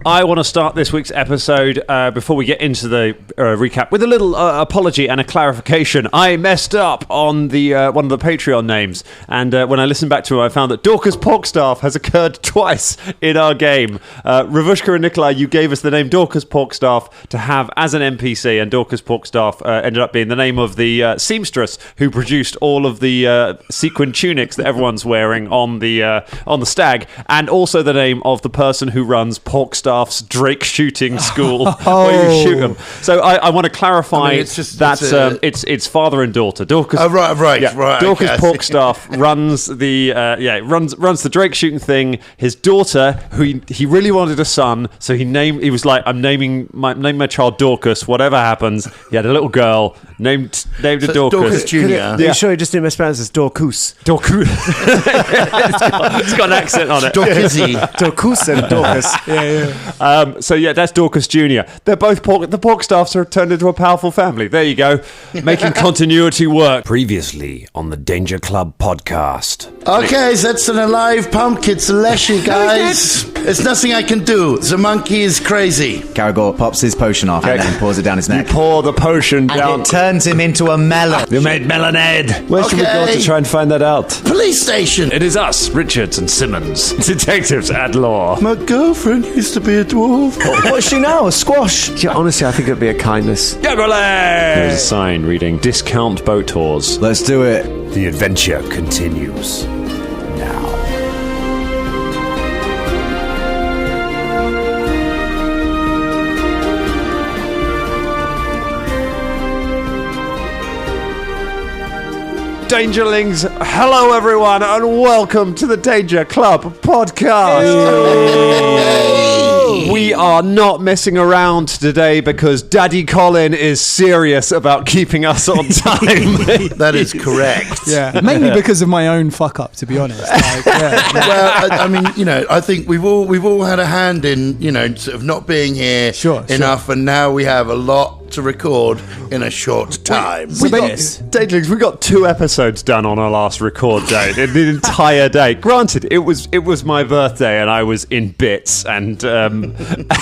I want to start this week's episode, before we get into the recap, with a little apology and a clarification. I messed up on the one of the Patreon names, and when I listened back to it, I found that Dorcas Porkstaff has occurred twice in our game. Ravushka and Nikolai, you gave us the name Dorcas Porkstaff to have as an NPC, and Dorcas Porkstaff ended up being the name of the seamstress who produced all of the sequin tunics that everyone's wearing on the stag, and also the name of the person who runs Porkstaff's Drake shooting school, where you shoot them. So I want to clarify it's father and daughter. Dorcas. Right. Dorcas Porkstaff runs the runs the Drake shooting thing. His daughter, who he really wanted a son, so he was like, I'm naming my child Dorcas. Whatever happens, he had a little girl named it Dorcas. Dorcas Jr. Are you sure you just didn't mispronounce it as Dorcus? Dorcas. It's got an accent on it. Dorcus and Dorcas. Yeah. That's Dorcas Jr. They're both the Porkstaffs are turned into a powerful family. There you go, making continuity work. Previously on the Danger Club podcast. Okay, that's an alive pumpkin. It's a leshy, guys. There's nothing I can do. The monkey is crazy. Caragor pops his potion off and then pours it down his neck. You pour the potion down. And it turns him into a melon. You made melonade. Where should we go to try and find that out? Police station. It is us, Richards and Simmons, detectives at law. My girlfriend used to be a dwarf. What's she now? A squash? Yeah, honestly, I think it'd be a kindness. There's a sign reading "Discount Boat Tours." Let's do it. The adventure continues now. Dangerlings, hello everyone, and welcome to the Danger Club podcast. We are not messing around today because Daddy Colin is serious about keeping us on time. That is correct. Yeah, mainly because of my own fuck up, to be honest. Well, I mean, I think we've all had a hand in, sort of not being here enough, and now we have a lot to record in a short time. Dangerlings, we got 2 episodes done on our last record day, the entire day. Granted, it was my birthday and I was in bits, and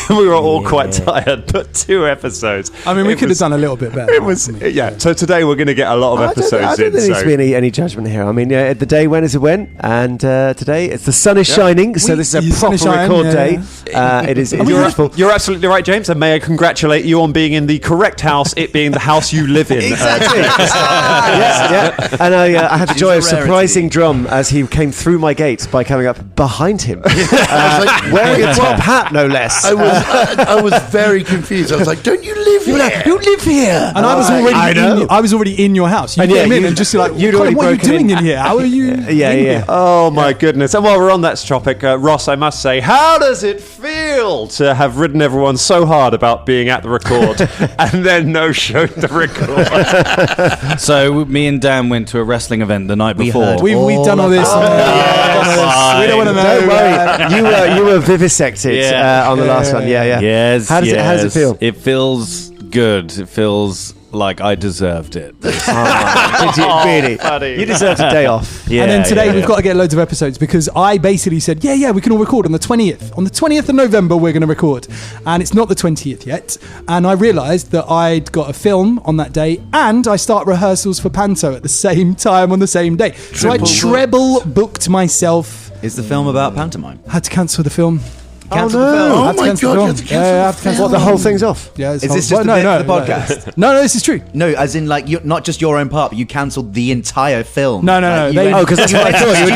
we were all quite tired, but 2 episodes. I mean, we could have done a little bit better. It was, so today we're going to get a lot of episodes in. I don't think there needs to be any judgment here. I mean, the day went as it went, and today the sun is shining, so this is a proper record day. It is beautiful. You're absolutely right, James, and may I congratulate you on being in the correct house, it being the house you live in. Exactly. And I had the joy of surprising Drum as he came through my gate by coming up behind him, wearing a top hat, no less. I was very confused. I was like, "Don't you live here? You live here?" And I was already in your house. You came in and just like, you'd already what are you doing in here? How are you? Yeah. Oh my goodness! And while we're on that topic, Ross, I must say, how does it feel to have ridden everyone so hard about being at the record and then no-showed the record? So me and Dan went to a wrestling event the night before. We've done all this. We don't want to know. Don't worry. You were vivisected on the last one. Yeah. Yes. How does it feel? It feels good. It feels like I deserved it. Really? You deserved a day off. Yeah, and then today we've got to get loads of episodes because I basically said, we can all record on the 20th. On the 20th of November, we're going to record. And it's not the 20th yet. And I realised that I'd got a film on that day and I start rehearsals for Panto at the same time on the same day. So I treble booked myself. Is the film about pantomime? Had to cancel the film. Cancel the film. Oh my God! You have to cancel the film. What, the whole thing's off? Yeah. Is this just the podcast? No, this is true. No, as in not just your own part, but you cancelled the entire film. No. Because that's what I thought. You were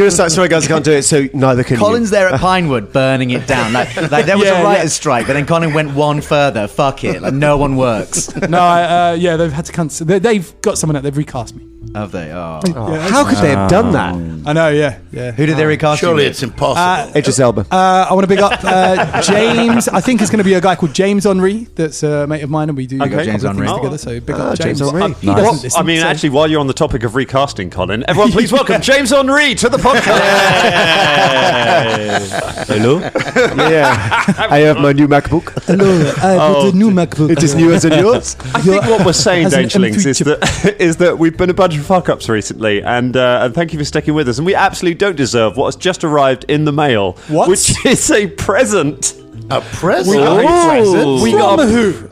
just like, sorry guys, I can't do it, so neither can you. Colin's there at Pinewood burning it down. Like there was a writer's strike, but then Colin went one further. Fuck it. Like no one works. They've had to cancel. They've got someone out. They've recast me. Have they? Oh. How could they have done that? I know, yeah. Who did they recast? Surely it's impossible. Idris Elba. I want to big up James. I think it's going to be a guy called James Henry that's a mate of mine, and we do James Henry together. So big up James James. Henry. Actually, while you're on the topic of recasting, Colin, everyone please welcome James Henry to the podcast. Hello. I have my new MacBook. Hello. I got a new MacBook. It is new as in yours. I think what we're saying, As an Dangerlings, M3 is that we've been a bunch of fuck-ups recently, and thank you for sticking with us. And we absolutely don't deserve what has just arrived in the mail, which is a present A present? We got a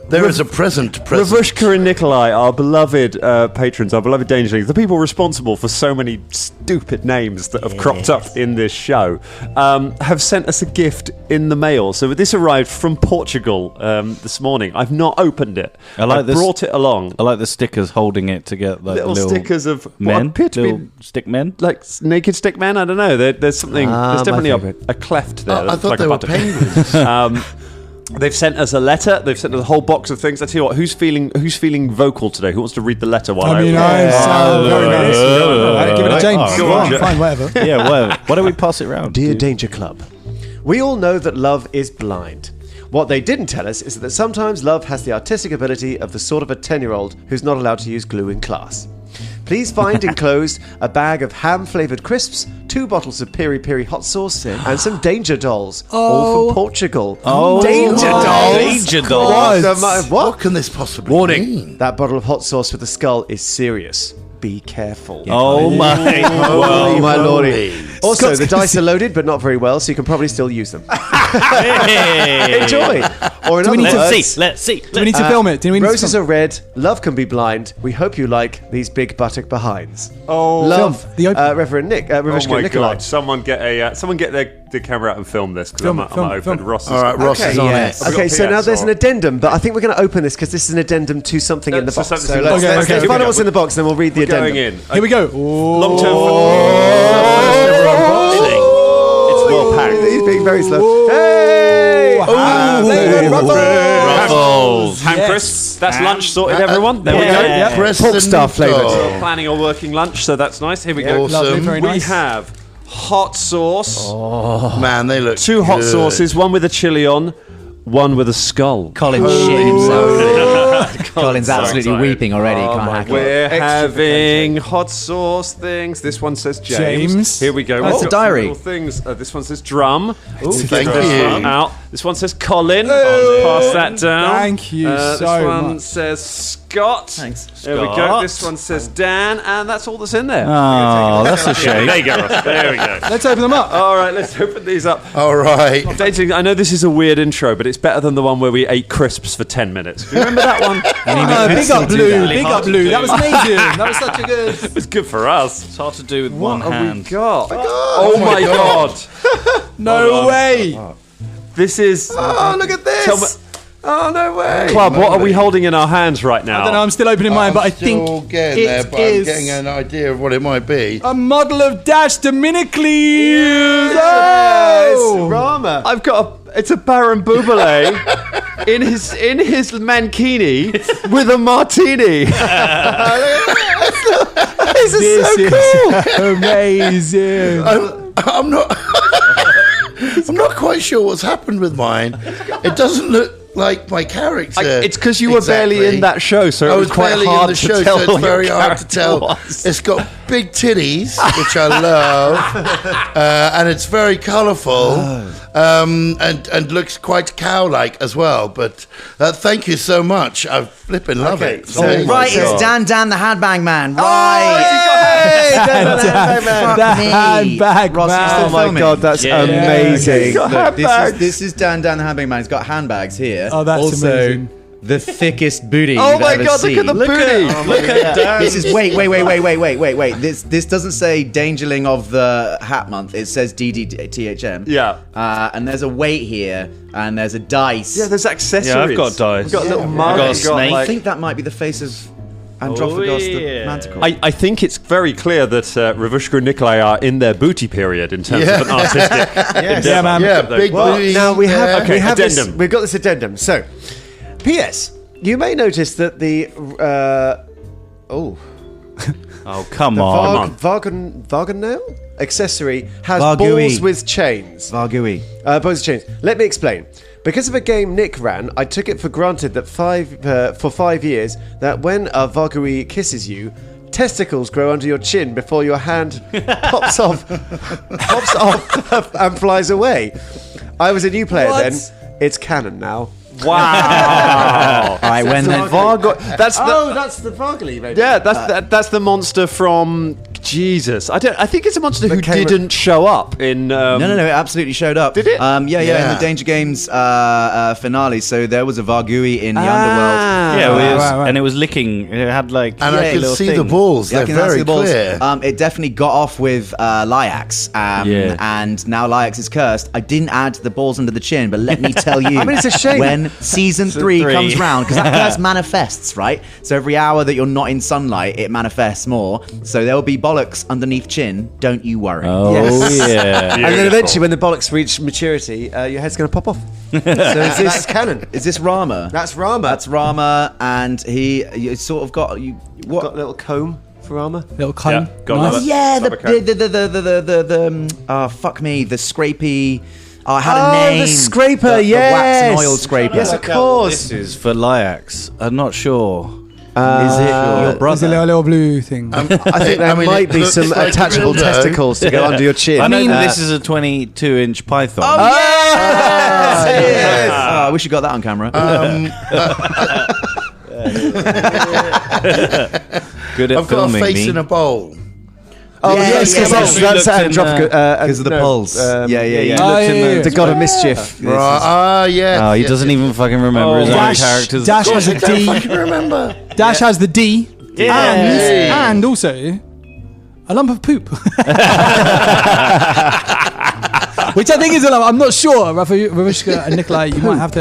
There is a present. Ravushka and Nikolai, our beloved patrons, our beloved Dangerlings, the people responsible for so many stupid names that have cropped up in this show, have sent us a gift in the mail. So this arrived from Portugal this morning. I've not opened it. I brought it along. I like the stickers holding it together. Like little stickers of men, little stick men, like naked stick men. I don't know. There's something. There's definitely a cleft there. I thought like they were penguins. They've sent us a letter. They've sent us a whole box of things. I tell you what, who's feeling vocal today? Who wants to read the letter while I very nice. Give it to James. Go on. Fine, whatever. Yeah, whatever. Why don't we pass it around? Dear Danger Club, we all know that love is blind. What they didn't tell us is that sometimes love has the artistic ability of the sort of a 10-year-old who's not allowed to use glue in class. Please find enclosed a bag of ham-flavoured crisps, 2 bottles of piri-piri hot sauce, and some Danger Dolls, all from Portugal. Danger Dolls? Danger Dolls. What can this possibly mean? That bottle of hot sauce with the skull is serious. Be careful. Oh my! Holy my lordy. Also, the dice are loaded, but not very well, so you can probably still use them. Enjoy. Or in other words, Let's see. Do we need to film it? Roses are red, love can be blind. We hope you like these big buttock behinds. Oh, love, Film. Reverend Nick. oh my Nikolai. God! Someone get the camera out and film this because I'm not open. Ross is All right, Ross is on it. Okay, so now there's an addendum, but I think we're going to open this because this is an addendum to something in the box. something So in the let's box. let's Okay, find out what's we in the box, then we'll read the addendum. going in. Here we go. Long-term. It's well packed. He's being very slow. Hey! Ruffles. Ham crisps. That's lunch sorted, everyone. There we Yeah. go. Pork star flavoured. We're planning a working lunch, so that's nice. Here we go. Lovely, very We nice. have hot sauce. Man, they look 2 hot good. sauces, one with a chili on, one with a skull. Colin shit himself. Colin's absolutely weeping already. Can't hack it. We're having hot sauce things. This one says James. Here we go. That's We've a got some diary. little things. This one says drum. Thank This you. one out. This one says Colin. Pass that down. Thank you This so one much. says Scott. Thanks. There we go. This one says Dan, and that's all that's in there. Oh, that's a shame. There you go, Ross. There we go. Let's open them up. All right, let's open these up. All right. Dating, I know this is a weird intro, but it's better than the one where we ate crisps for 10 minutes. Do you remember that one? Big up Blue. Big up Blue. That was amazing. That was such a good. It was good for us. It's hard to do with one What have hand. we got? Oh my God. No way. This is... Oh, look at this. Tell me- Oh, no way. Club, what are we holding in our hands right now? I don't know. I'm still opening mine, but I think Still getting there, it but I'm is getting an idea of what it might be. a model of Dash to Minicles. It's Rama. I've got it's a Baron Buble in his mankini with a martini. This is so cool. Amazing. I'm not. I'm not quite sure what's happened with mine. It doesn't look like my character. It's because you were barely in that show, so I it was was quite barely hard in the to show, tell. so it's what your very hard to character tell. was. It's got big titties, which I love, and it's very colourful, and looks quite cow-like as well. But thank you so much. I flipping love it. so- Thank you. Right, it's Dan the Handbag Man. Right. The handbag Ross, man. you're still Oh my filming. God, that's amazing. Look, this is Dan the Handbag Man. He's got handbags here. Oh, that's also, amazing. the thickest booty Oh you've my ever God! seen. Look at the booty. Look at Dan. This is wait. This doesn't say Dangerling of the Hat Month. It says DDTHM. Yeah. And there's a weight here, and there's a dice. Yeah, there's accessories. Yeah, I've got dice. We've got a little mug. I've got a we've got, snake. I like- think that might be the face of Androphagos the Manticore. I think it's very clear that Ravushka and Nikolai are in their booty period in terms of an artistic endeavor. Yeah, man. Yeah, big booty. Now we have Okay, we have this, addendum. we've got this addendum. So, P.S. You may notice that the Oh, come on. Varganel accessory has Vargui. balls with chains. Vargui. Balls with chains. Let me explain. Because of a game Nick ran, I took it for granted that for 5 years that when a Vargui kisses you, testicles grow under your chin before your hand pops off and flies away. I was a new player then. It's canon now. Wow. All right, when then. That's the that's the Vargui. yeah, that's the monster from Jesus. I think it's a monster who came- didn't show up in. No, it absolutely showed up. Did it? Yeah, in the Danger Games finale. So there was a Vargui in the underworld. Yeah, right. and it was licking. It had like. And I could little see the things. balls. Yeah, I They're can see very the balls. clear. It definitely got off with Lyax, and now Lyax is cursed. I didn't add the balls under the chin, but let me tell you, I mean, it's a shame. when season 3 3. comes round, because that curse manifests, right? So every hour that you're not in sunlight, it manifests more. So there will be bollocks underneath chin. Don't you worry. Oh yeah. And then eventually, when the bollocks reach maturity, your head's going to pop off. So is this canon? Is this Rama? That's Rama. That's Rama, and you sort of got you. What? Got a little comb for Rama. Little comb. Yeah, got Nice. another- Yeah, Rubber coat. fuck me, the scrapey. Oh, I had a Oh, name. the scraper, the yes. wax and oil scraper. Yes, of course. This is for Lyax. I'm not sure. Is it your There's a brother? little blue thing. I think there might be some attachable testicles to go under your chin. I know mean, that this is a 22-inch python. Yes! Oh, I wish you got that on camera. Good at I've got a filming face me. in a bowl. Oh, Yeah, yes, yeah, yes, yeah. that's You looked in, andropic. Because of the pulse. Yeah. You Oh, looked yeah, in yeah. the god of mischief. Right. Yeah. Oh, he yes, doesn't yes. even fucking remember his own Dash, characters. Dash Of has course, a I don't D. fucking remember. Dash has the D. Yeah. And also a lump of poop. Which I think is a lump. I'm not sure, Ravushka and Nikolai. You might have to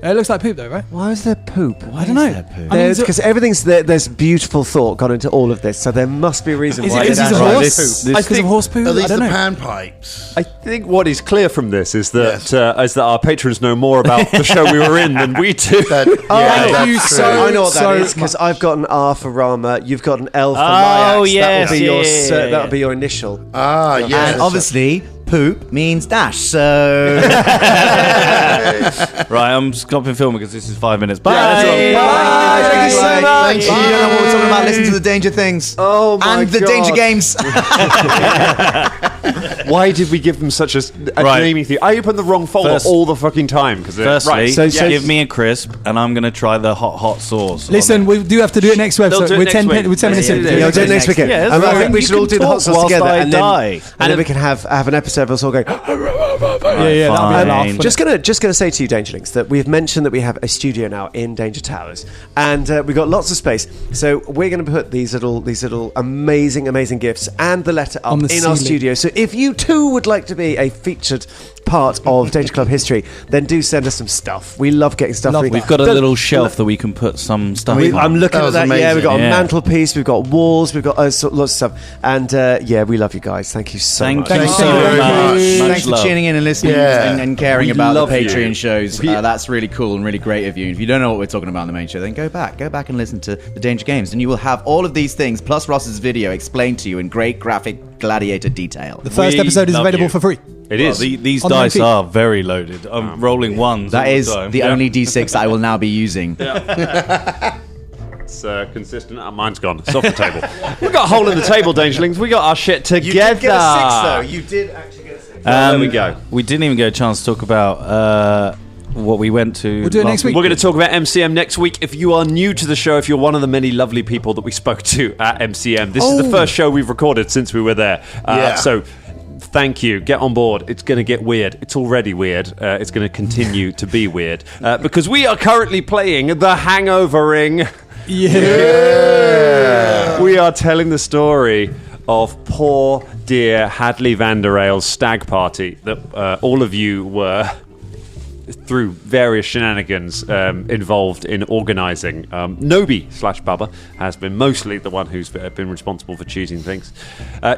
it looks like poop though, right? Why is there poop? I don't know. I mean, Because everything's there. There's beautiful thought gone into all of this, so there must be a reason is why. it they a don't- Right, horse? this Because of horse poo? Are I these the don't know. panpipes? I think what is clear from this is that Yes. is that our patrons know more about the show we were in than we do. That, Oh, yeah, thank you that's so true. I know what that So is because I've got an R for Rama. You've got an L for Oh, Lyax. yes, That'll be your yeah. that'll be your initial. Ah, yes. And obviously, poop means Dash. So Right, I'm stopping filming because this is 5 minutes. Bye. that's all. Bye. Thank you so much. Thank you don't know what we're talking about. Listen to the Danger Things. Oh my and the God. Danger Games. Why did we give them such a Right. naming thing? I open the wrong folder First- all the fucking time. Firstly, right. so- give me a crisp, and I'm going to try the hot sauce. on Listen, it. we do have to do it next week. They'll So do it we're next 10 week. minutes in. Yeah, we'll do it next weekend. Yeah, And that's I fine. think we You should all can do the hot talk sauce whilst together, I and die. then we can have an episode of us all going. Yeah, that'll be a Fine. laugh. Just gonna say to you, Dangerlings, that we've mentioned that we have a studio now in Danger Towers, and we've got lots of space. So we're going to put these little amazing gifts and the letter up On in the our ceiling. studio. So if you too would like to be a featured part of Danger Club history, then do send us some stuff. We love getting stuff. Love We- that. We've got a Don't- little shelf that we can put some stuff on. I'm looking That at was that. Yeah, amazing. we've got a Yeah. mantelpiece, we've got walls, we've got lots of stuff. And yeah, we love you guys. Thank you so much. Thank you Thank so you very much. much. Much Thanks for love. tuning in and listening Yeah. and caring We about the love you. Patreon shows. That's really cool and really great of you. If you don't know what we're talking about in the main show, then go back and listen to the Danger Games, and you will have all of these things plus Ross's video explained to you in great graphic gladiator detail. The first We episode is love available you. for free. It Well, is. these On the dice feet. are very loaded. I'm rolling ones. That all is time. the only D6 that I will now be using. It's consistent. Mine's gone. It's off the table. We've got a hole in the table, Dangerlings. We got our shit together. You did get a 6 though. You did actually get a 6. There we go. We didn't even get a chance to talk about what we went to. We'll do it last next week. We're going to talk about MCM next week. If you are new to the show, if you're one of the many lovely people that we spoke to at MCM, this is the first show we've recorded since we were there. Yeah. So thank you. Get on board. It's going to get weird. It's already weird. It's going to continue to be weird because we are currently playing The Hangover Ring. Yeah. We are telling the story of poor dear Hadley Vanderail's stag party that all of you were, through various shenanigans, involved in organising. Nobi/Bubba has been mostly the one who's been responsible for choosing things.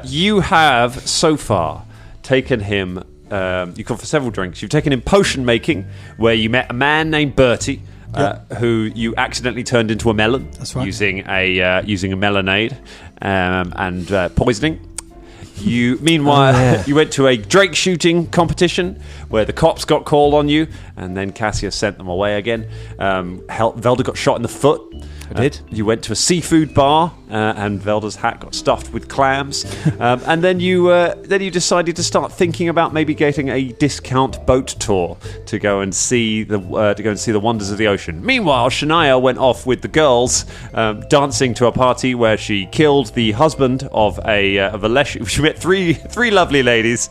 You have so far taken him. You've gone for several drinks. You've taken him potion making, where you met a man named Bertie. Who you accidentally turned into a melon. That's right. Using a melonade and poisoning. You, meanwhile, you went to a drake shooting competition where the cops got called on you, and then Cassius sent them away again. Velda got shot in the foot. I did. You went to a seafood bar, and Velda's hat got stuffed with clams, and then you decided to start thinking about maybe getting a discount boat tour to go and see the wonders of the ocean. Meanwhile, Shania went off with the girls, dancing to a party where she killed the husband of a leshy. She met three lovely ladies.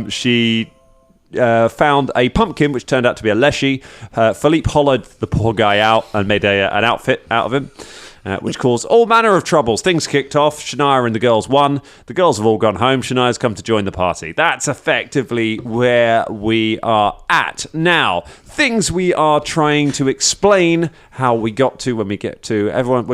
She found a pumpkin, which turned out to be a leshy. Philippe hollowed the poor guy out and made an outfit out of him, which caused all manner of troubles. Things kicked off. Shania and the girls won. The girls have all gone home. Shania's come to join the party. That's effectively where we are at. Now, things we are trying to explain how we got to when we get to everyone.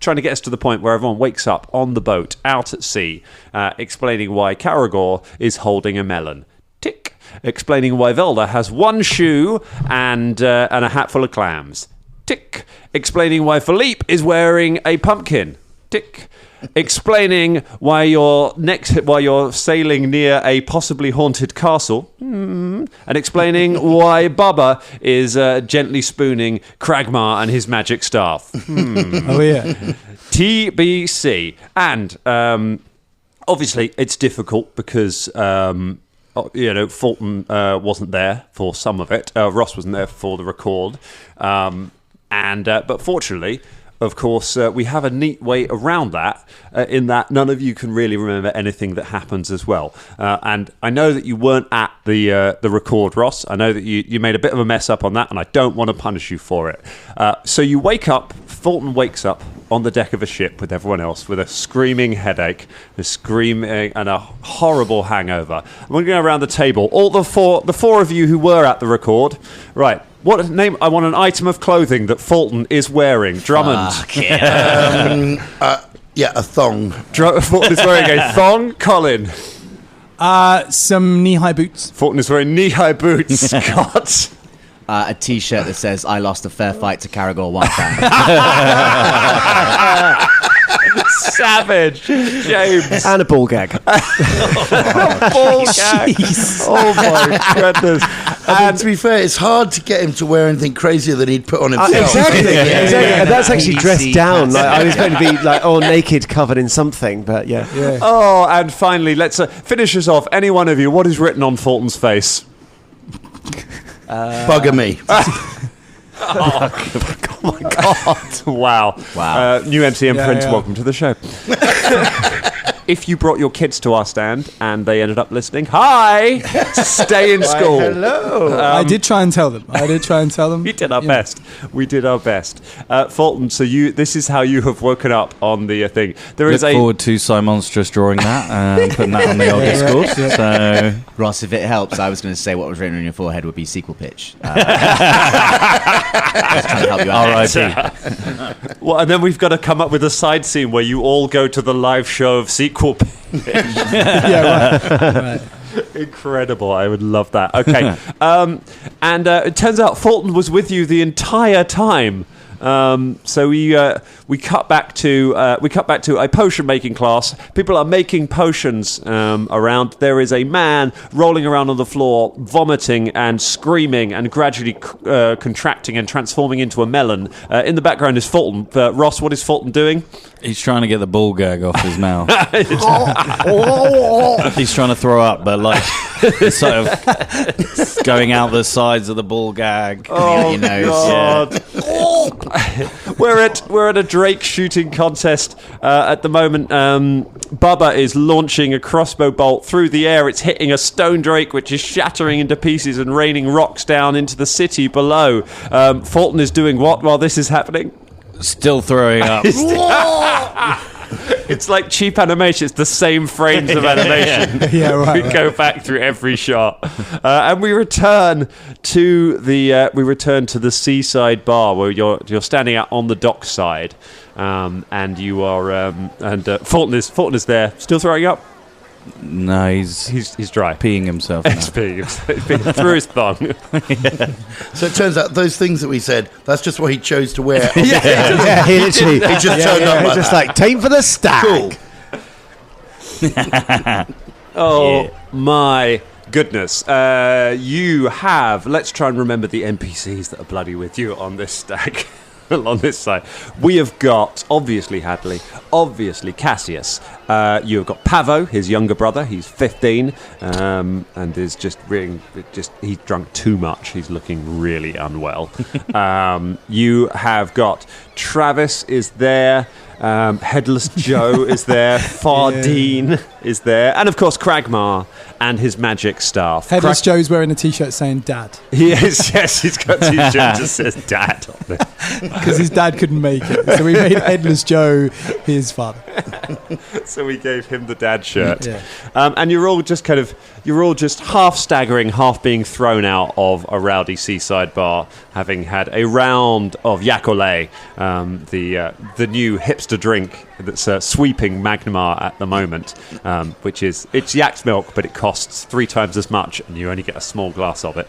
Trying to get us to the point where everyone wakes up on the boat out at sea, explaining why Caragor is holding a melon. Tick. Explaining why Velda has one shoe and a hat full of clams. Tick. Explaining why Philippe is wearing a pumpkin. Tick. Explaining why you're sailing near a possibly haunted castle. And explaining why Bubba is gently spooning Kragmar and his magic staff. Oh yeah. TBC. And obviously it's difficult because Fulton wasn't there for some of it. Ross wasn't there for the record. But fortunately, of course, we have a neat way around that, in that none of you can really remember anything that happens as well. And I know that you weren't at the record, Ross. I know that you made a bit of a mess up on that, and I don't want to punish you for it. So you wake up, Fulton wakes up on the deck of a ship with everyone else with a screaming headache, and a horrible hangover. We're going to go around the table. All the four of you who were at the record, right? What name? I want an item of clothing that Fulton is wearing. Drummond. A thong. Fulton is wearing a thong. Colin. Some knee-high boots. Fulton is wearing knee-high boots. Scott. A T-shirt that says "I lost a fair fight to Caragor one time." Savage. James. And a ball gag. Ball gag. Oh my goodness. And to be fair, it's hard to get him to wear anything crazier than he'd put on himself. Exactly. And that's actually dressed DC down. Like, I was going to be like all naked, covered in something, but yeah. Oh, and finally, let's finish us off. Any one of you, what is written on Fulton's face? Bugger me. Oh my God. Wow. New MCM Prince, welcome to the show. If you brought your kids to our stand and they ended up listening, hi! Stay in school. Hello. I did try and tell them. We did our best. We did our best. Fulton, so this is how you have woken up on the thing. Look forward to Simonstrous drawing that and putting that on the old discourse. So, Ross, if it helps, I was going to say what was written on your forehead would be sequel pitch. Just trying to help you out. R.I.P. Well, and then we've got to come up with a side scene where you all go to the live show of sequel pitch. Right. Incredible. I would love that. Okay. And it turns out Fulton was with you the entire time. So we cut back to a potion making class. People are making potions around. There is a man rolling around on the floor, vomiting and screaming, and gradually contracting and transforming into a melon. In the background is Fulton. Ross, what is Fulton doing? he's trying to get the ball gag off his mouth. He's trying to throw up, but like it's sort of going out the sides of the ball gag. Oh, God. Yeah. We're at a Drake shooting contest at the moment. Bubba is launching a crossbow bolt through the air. It's hitting a stone drake, which is shattering into pieces and raining rocks down into the city below. Fulton is doing what while this is happening? Still throwing up. It's like cheap animation. It's the same frames of animation. Yeah, right. We go back through every shot, and we return to the seaside bar where you're standing out on the dock side, and you are Fulton is there, still throwing up. No, he's dry, peeing himself. He's peeing through his thumb. Yeah. So it turns out those things that we said, that's just what he chose to wear. Yeah, he literally. He just turned up like just that. like, time for the stack. Cool. Oh, my goodness. You have... Let's try and remember the NPCs that are bloody with you on this stack. on this side. We have got, obviously, Hadley, obviously, Cassius. You have got Pavo, his younger brother. He's 15 and is he's drunk too much. He's looking really unwell. You have got Travis is there. Headless Joe is there. Fardine is there. And, of course, Cragmar and his magic staff. Headless Joe's wearing a T-shirt saying Dad. He is, yes. He's got a T-shirt that just says Dad on it. Because his dad couldn't make it. So we made Headless Joe his father. So we gave him the dad shirt. Yeah. And you're all just half staggering, half being thrown out of a rowdy seaside bar, having had a round of Yakolé, the new hipster drink that's sweeping Magnimar at the moment, which is, it's yak's milk, but it costs 3 times as much, and you only get a small glass of it.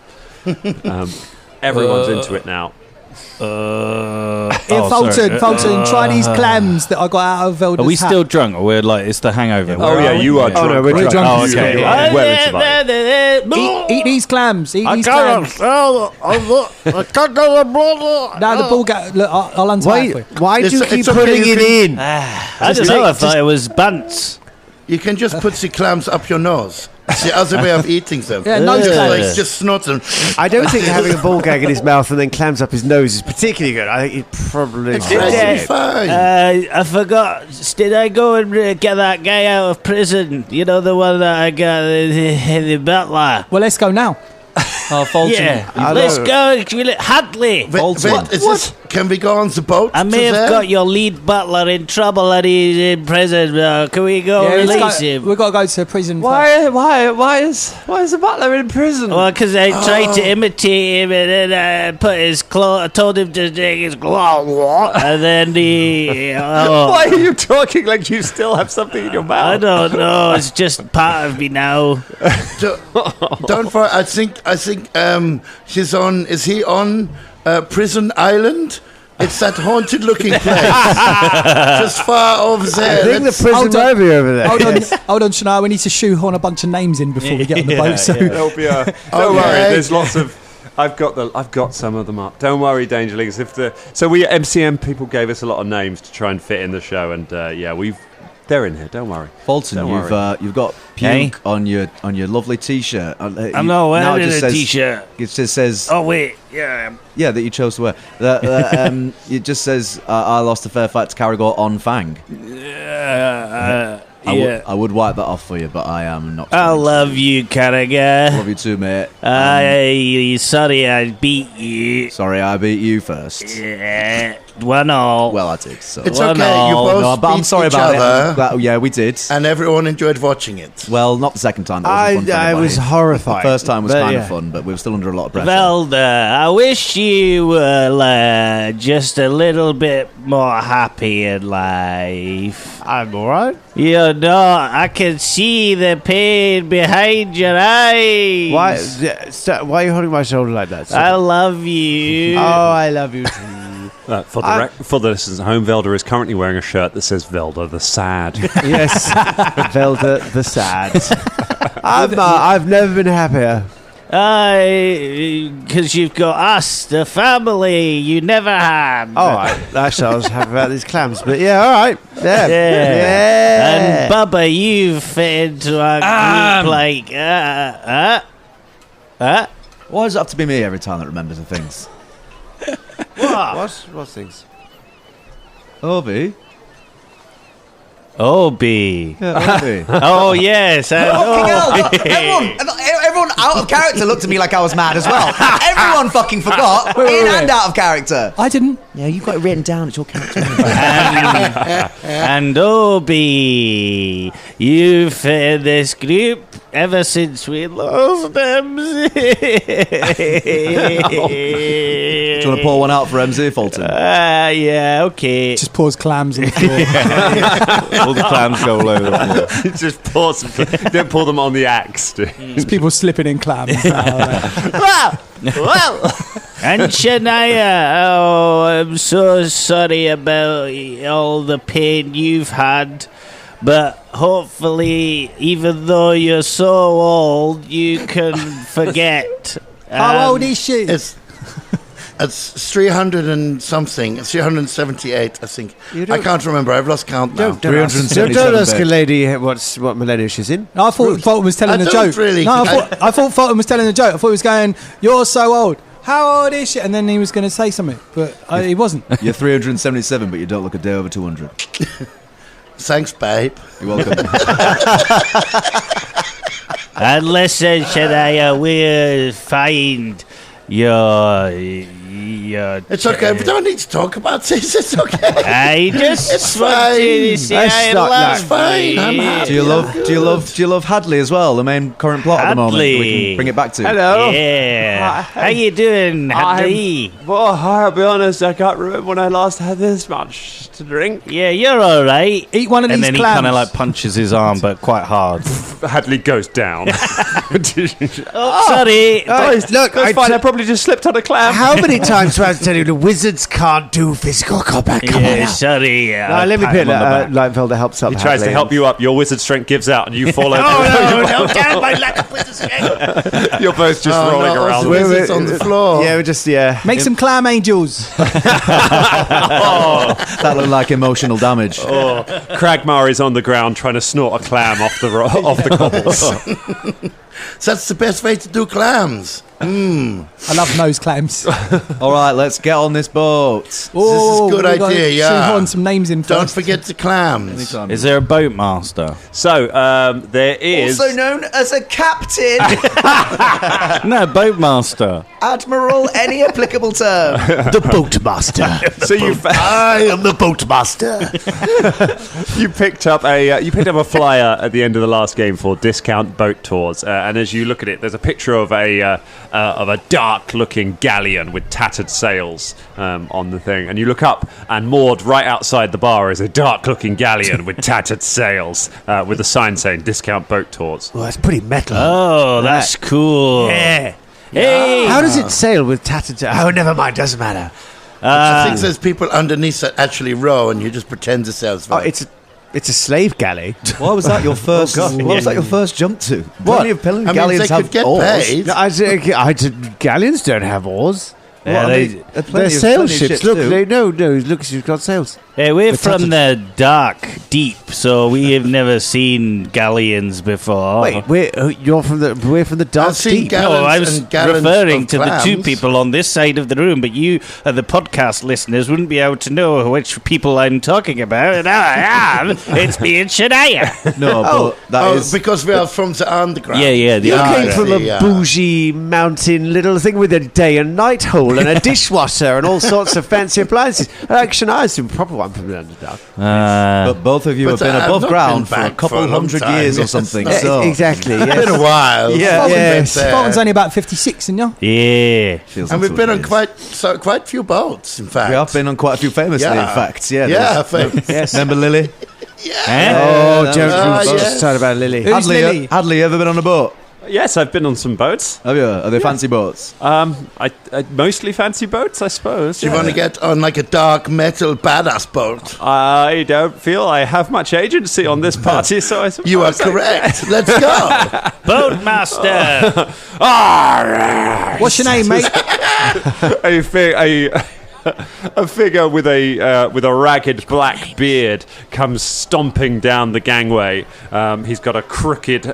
Everyone's into it now. Fulton, try these clams that I got out of Velda's Are we hat. still drunk, or we're like it's the hangover? Oh yeah, you are drunk. no, we're drunk. Oh, okay. Well into that. Eat these clams. Eat these clams. Now the ball look, I'll untie it for you. Why do you keep it's okay, putting you it can- in? I don't know. I thought it was bunts. You can just put the clams up your nose. It's the other way of eating them. Yeah, nose just, clams. just snort them. I don't think having a ball gag in his mouth and then clams up his nose is particularly good. I think it probably... It's actually fine. I forgot. Did I go and get that guy out of prison? You know, the one that I got, the butler. Well, let's go now. Oh, Fulton. Yeah, let's go. Hadley. Can we go on the boat? I may have got your lead butler in trouble and he's in prison. Can we go release him? We've got to go to prison first. Why is the butler in prison? Well, because I tried to imitate him and then put his claw. I told him to take his claw, and then he. Why are you talking like you still have something in your mouth? I don't know. It's just part of me now. Don't worry. I think he's on. Is he on Prison Island? It's that haunted-looking place, just far over there. I think the prison might be over there. Hold on, Shania. We need to shoehorn a bunch of names in before we get on the boat. So There'll be a. Don't worry. There's lots of. I've got some of them up. Don't worry, Dangerlings. So we at MCM people gave us a lot of names to try and fit in the show, and they're in here. Don't worry. Fulton, you've got puke on your lovely T-shirt. I'm not wearing a T-shirt. It just says. Oh wait, yeah. Yeah, that you chose to wear. It just says, "I lost a fair fight to Caragor on Fang." I would wipe that off for you, but I am not. I love you, Carragher. Love you too, mate. Sorry I beat you. Sorry, I beat you first. Yeah, 1-0. Well, I did. So. It's okay. You both but I'm beat sorry each about other, it. Yeah, we did. and everyone enjoyed watching it. Well, not the second time. That wasn't fun for I anybody. was horrified. The first time was But kind yeah. of fun, but we were still under a lot of pressure. Velda, I wish you were just a little bit more happy in life. I'm alright. You're not. I can see the pain behind your eyes. Why are you holding my shoulder like that? I love you. Oh, I love you too. For the listeners at home, Velda is currently wearing a shirt that says Velda the Sad. Yes, Velda the Sad. I've never been happier. Because you've got us, the family you never had. All right, actually, I was happy about these clams, but yeah, all right, yeah. And Bubba, you fit into our group like, Why does it have to be me every time that remembers the things? What things? Obi? Obi. Yeah, Obi. Oh, yes. Everyone out of character looked at me like I was mad as well. Everyone fucking forgot. In and out of character. I didn't. Yeah, you've got it written down. It's your character. And Obi, you fit in this group ever since we lost them. Do you want to pour one out for MZ, Fulton? Yeah, okay. Just pours clams on the floor. All the clams go all over the floor. Just pour some. Don't pour them on the axe. There's people slipping in clams. Well, and Shania, oh, I'm so sorry about all the pain you've had, but hopefully, even though you're so old, you can forget. How old is she? It's It's 300 and something. It's 378, I think. I can't remember. I've lost count now. Don't ask a lady what millennium she's in. No, I thought Fulton was telling I a don't joke. really- No, I thought Fulton was telling a joke. I thought he was going, "You're so old. How old is she?" And then he was going to say something, but he wasn't. You're 377, but you don't look a day over 200. Thanks, babe. You're welcome. And listen, Shania, we'll find your. It's okay. We don't need to talk about this. It's okay. I just It's wanted to fine. say Let's I start love It's fine. I'm happy. Do you love Hadley as well? The main current plot at the moment. Hadley. We can bring it back to. Hello. Yeah. How you doing, Hadley? Well, I'll be honest, I can't remember when I last had this much to drink. Yeah, you're all right. Eat one of And these then he clams. kind of like punches his arm, but quite hard. Hadley goes down. Oh, sorry. Look, That's fine, I probably just slipped on a clam. how many times do I have to tell you the wizards can't do physical combat? Come Yeah, on. sorry. No, let me pat put him on the back. Leinfelder helps up. He tries to help you up, your wizard strength gives out, and you fall over. no, damn my lack of wizard. You're both just rolling no, around. also wizards on the floor. Yeah, we're just Make some clam angels. That looked like emotional damage. Cragmar is on the ground trying to snort a clam off the cobbles. That's the best way to do clams. I love nose clams. All right, let's get on this boat. Oh, a good we gotta idea, yeah. shoehorn some names in Don't first. forget the clams. Anytime. Is there a boat master? So, there is... Also known as a captain, No, boat master. admiral, any applicable term. the boatmaster. So I am the boatmaster. you picked up a flyer at the end of the last game for discount boat tours, and as you look at it, there's a picture of a dark-looking galleon with tattered sails on the thing, and you look up, and moored right outside the bar is a dark-looking galleon with tattered sails, with a sign saying discount boat tours. Well, that's pretty metal. Oh, that's cool. yeah. Hey. How does it sail with tattered? Oh, never mind. Doesn't matter. I think there's people underneath that actually row, and you just pretend to sail. Oh, it's a slave galley. Why was that your first? What was that your first jump to? What? Plenty of I mean, galleons they have could get oars. paid. No, galleons don't have oars. Yeah, They're sail ships. Look, look, she's got sails. Hey, we're from the dark deep, so we have never seen galleons before. Wait, we're from the dark I've seen deep. gallons No, I was and gallons referring of to the two clams. people on this side of the room, but you, the podcast listeners, wouldn't be able to know which people I'm talking about, and I am. It's me and Shania. No, but that is because we are from the underground. Yeah, the You Ah, came I from see, a bougie mountain little thing with a day and night hole and a dishwasher and all sorts of fancy appliances. Actually, I assume proper one from the underdark. but both of you But have been I've above not ground been for a back couple for a long hundred time. years or Yes. something. Yeah, So Exactly. It's been a Yes. while. Yeah, Fulton's yes. been there. Fulton's only about 56, and you? Yeah. feels And like we've been on something. quite a few boats, in fact. We have been on quite a few famously, in fact. Yeah. Yeah, there's- Yes. Remember Lily? Huh? Oh, that don't was- you yes. start about Lily. Who's Lily? Hadley, ever been on a boat? Yes, I've been on some boats. Have you? Are they fancy boats? I mostly fancy boats, I suppose. Do you want to get on like a dark metal badass boat? I don't feel I have much agency on this party, so I suppose You are correct. Let's go. Boatmaster. What's your name, mate? A figure with a ragged black beard comes stomping down the gangway. He's got a crooked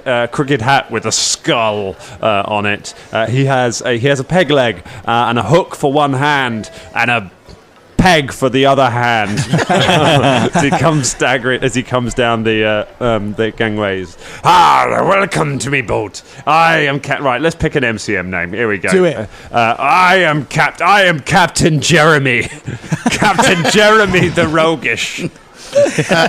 hat with a skull on it. He has a peg leg and a hook for one hand and a peg for the other hand as he comes staggering as he comes down the gangways. Welcome to me boat. I am right, let's pick an MCM name. Here we go. Do it. I am Captain Jeremy. Captain Jeremy the Roguish.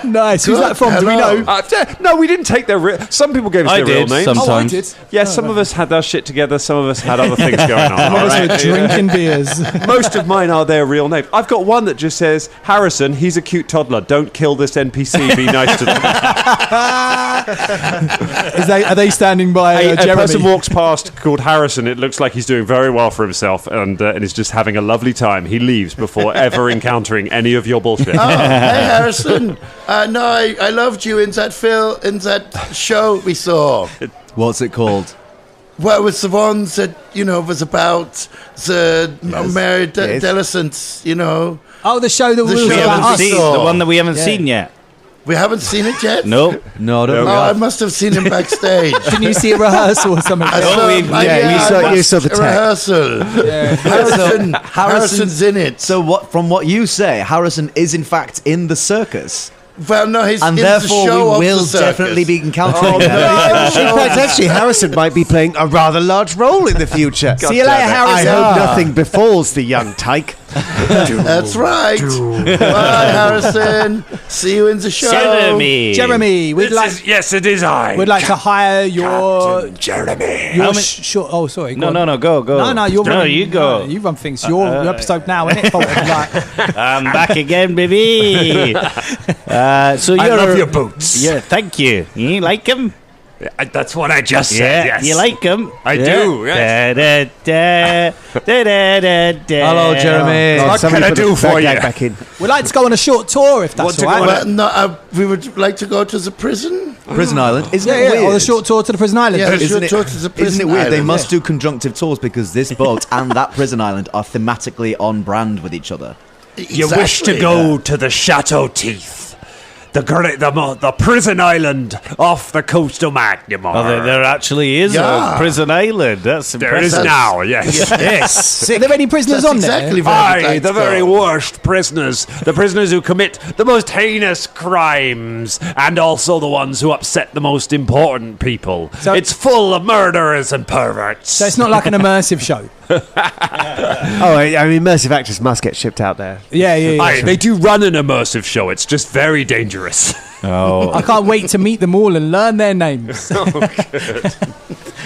Nice. Who's that from? Do we Hello. know? No, we didn't take their some people gave us I their real did names. sometimes. Oh, I did. Yeah, some of us had our shit together, some of us had other things going on. Some of all us right? were drinking beers. Most of mine are their real names. I've got one that just says, Harrison, he's a cute toddler. Don't kill this NPC. Be nice to them. Are they standing by A Jeremy? person walks past called Harrison. It looks like he's doing very well for himself and is just having a lovely time. He leaves before ever encountering any of your bullshit. Oh, hey Harrison. No, I loved you in that show we saw. What's it called? Well, it was the ones that, was about the married adolescents, Oh, the show that The was show about that us. we The one that we haven't Yeah. seen yet. We haven't seen it yet? Nope. No, don't Oh, I must have seen him backstage. Didn't you see a rehearsal or something? I saw, we- you saw the a tech. rehearsal. Harrison's in it. So from what you say, Harrison is in fact in the circus. Well, no, he's And in therefore the show we of will the circus. definitely be encountering Oh, them. no. In fact, actually, Harrison might be playing a rather large role in the future. See you later, I Harrison. hope nothing befalls the young tyke. That's right. Bye, Harrison. See you in the show. Jeremy, Yes, it is I. we'd like to hire your Jeremy. your short. Oh, sorry. go on. No, go. No, you're No, running. you go. No, you run things. Your episode now, isn't it? Like, I'm back again, baby. So I you're love your boots. Yeah, thank you. You like them? That's what I just said, yes. You like them? I do, yes. Hello, Jeremy. What can I do for you? Back in. we'd like to go on a short tour if that's all right. Well, no, we would like to go to the prison. Prison Island. Isn't Yeah, it yeah. weird? Or the short tour to the prison island. Yeah, the Isn't short it- tour to the prison Isn't it weird? They island. must do conjunctive tours because this boat and that prison island are thematically on brand with each other. You wish to go to the Chateau Teeth. The prison island off the coast of Magnimar. Oh, there actually is Yeah. a prison island. That's There is impressive. now, yes. Yes. Are there any prisoners That's on exactly there? where Aye, we'd like the to very go. worst prisoners. The prisoners who commit the most heinous crimes and also the ones who upset the most important people. So- It's full of murderers and perverts. So it's not like an immersive show. Oh, I mean, immersive actors must get shipped out there. Yeah. Aye, they do run an immersive show. It's just very dangerous. Oh. I can't wait to meet them all and learn their names.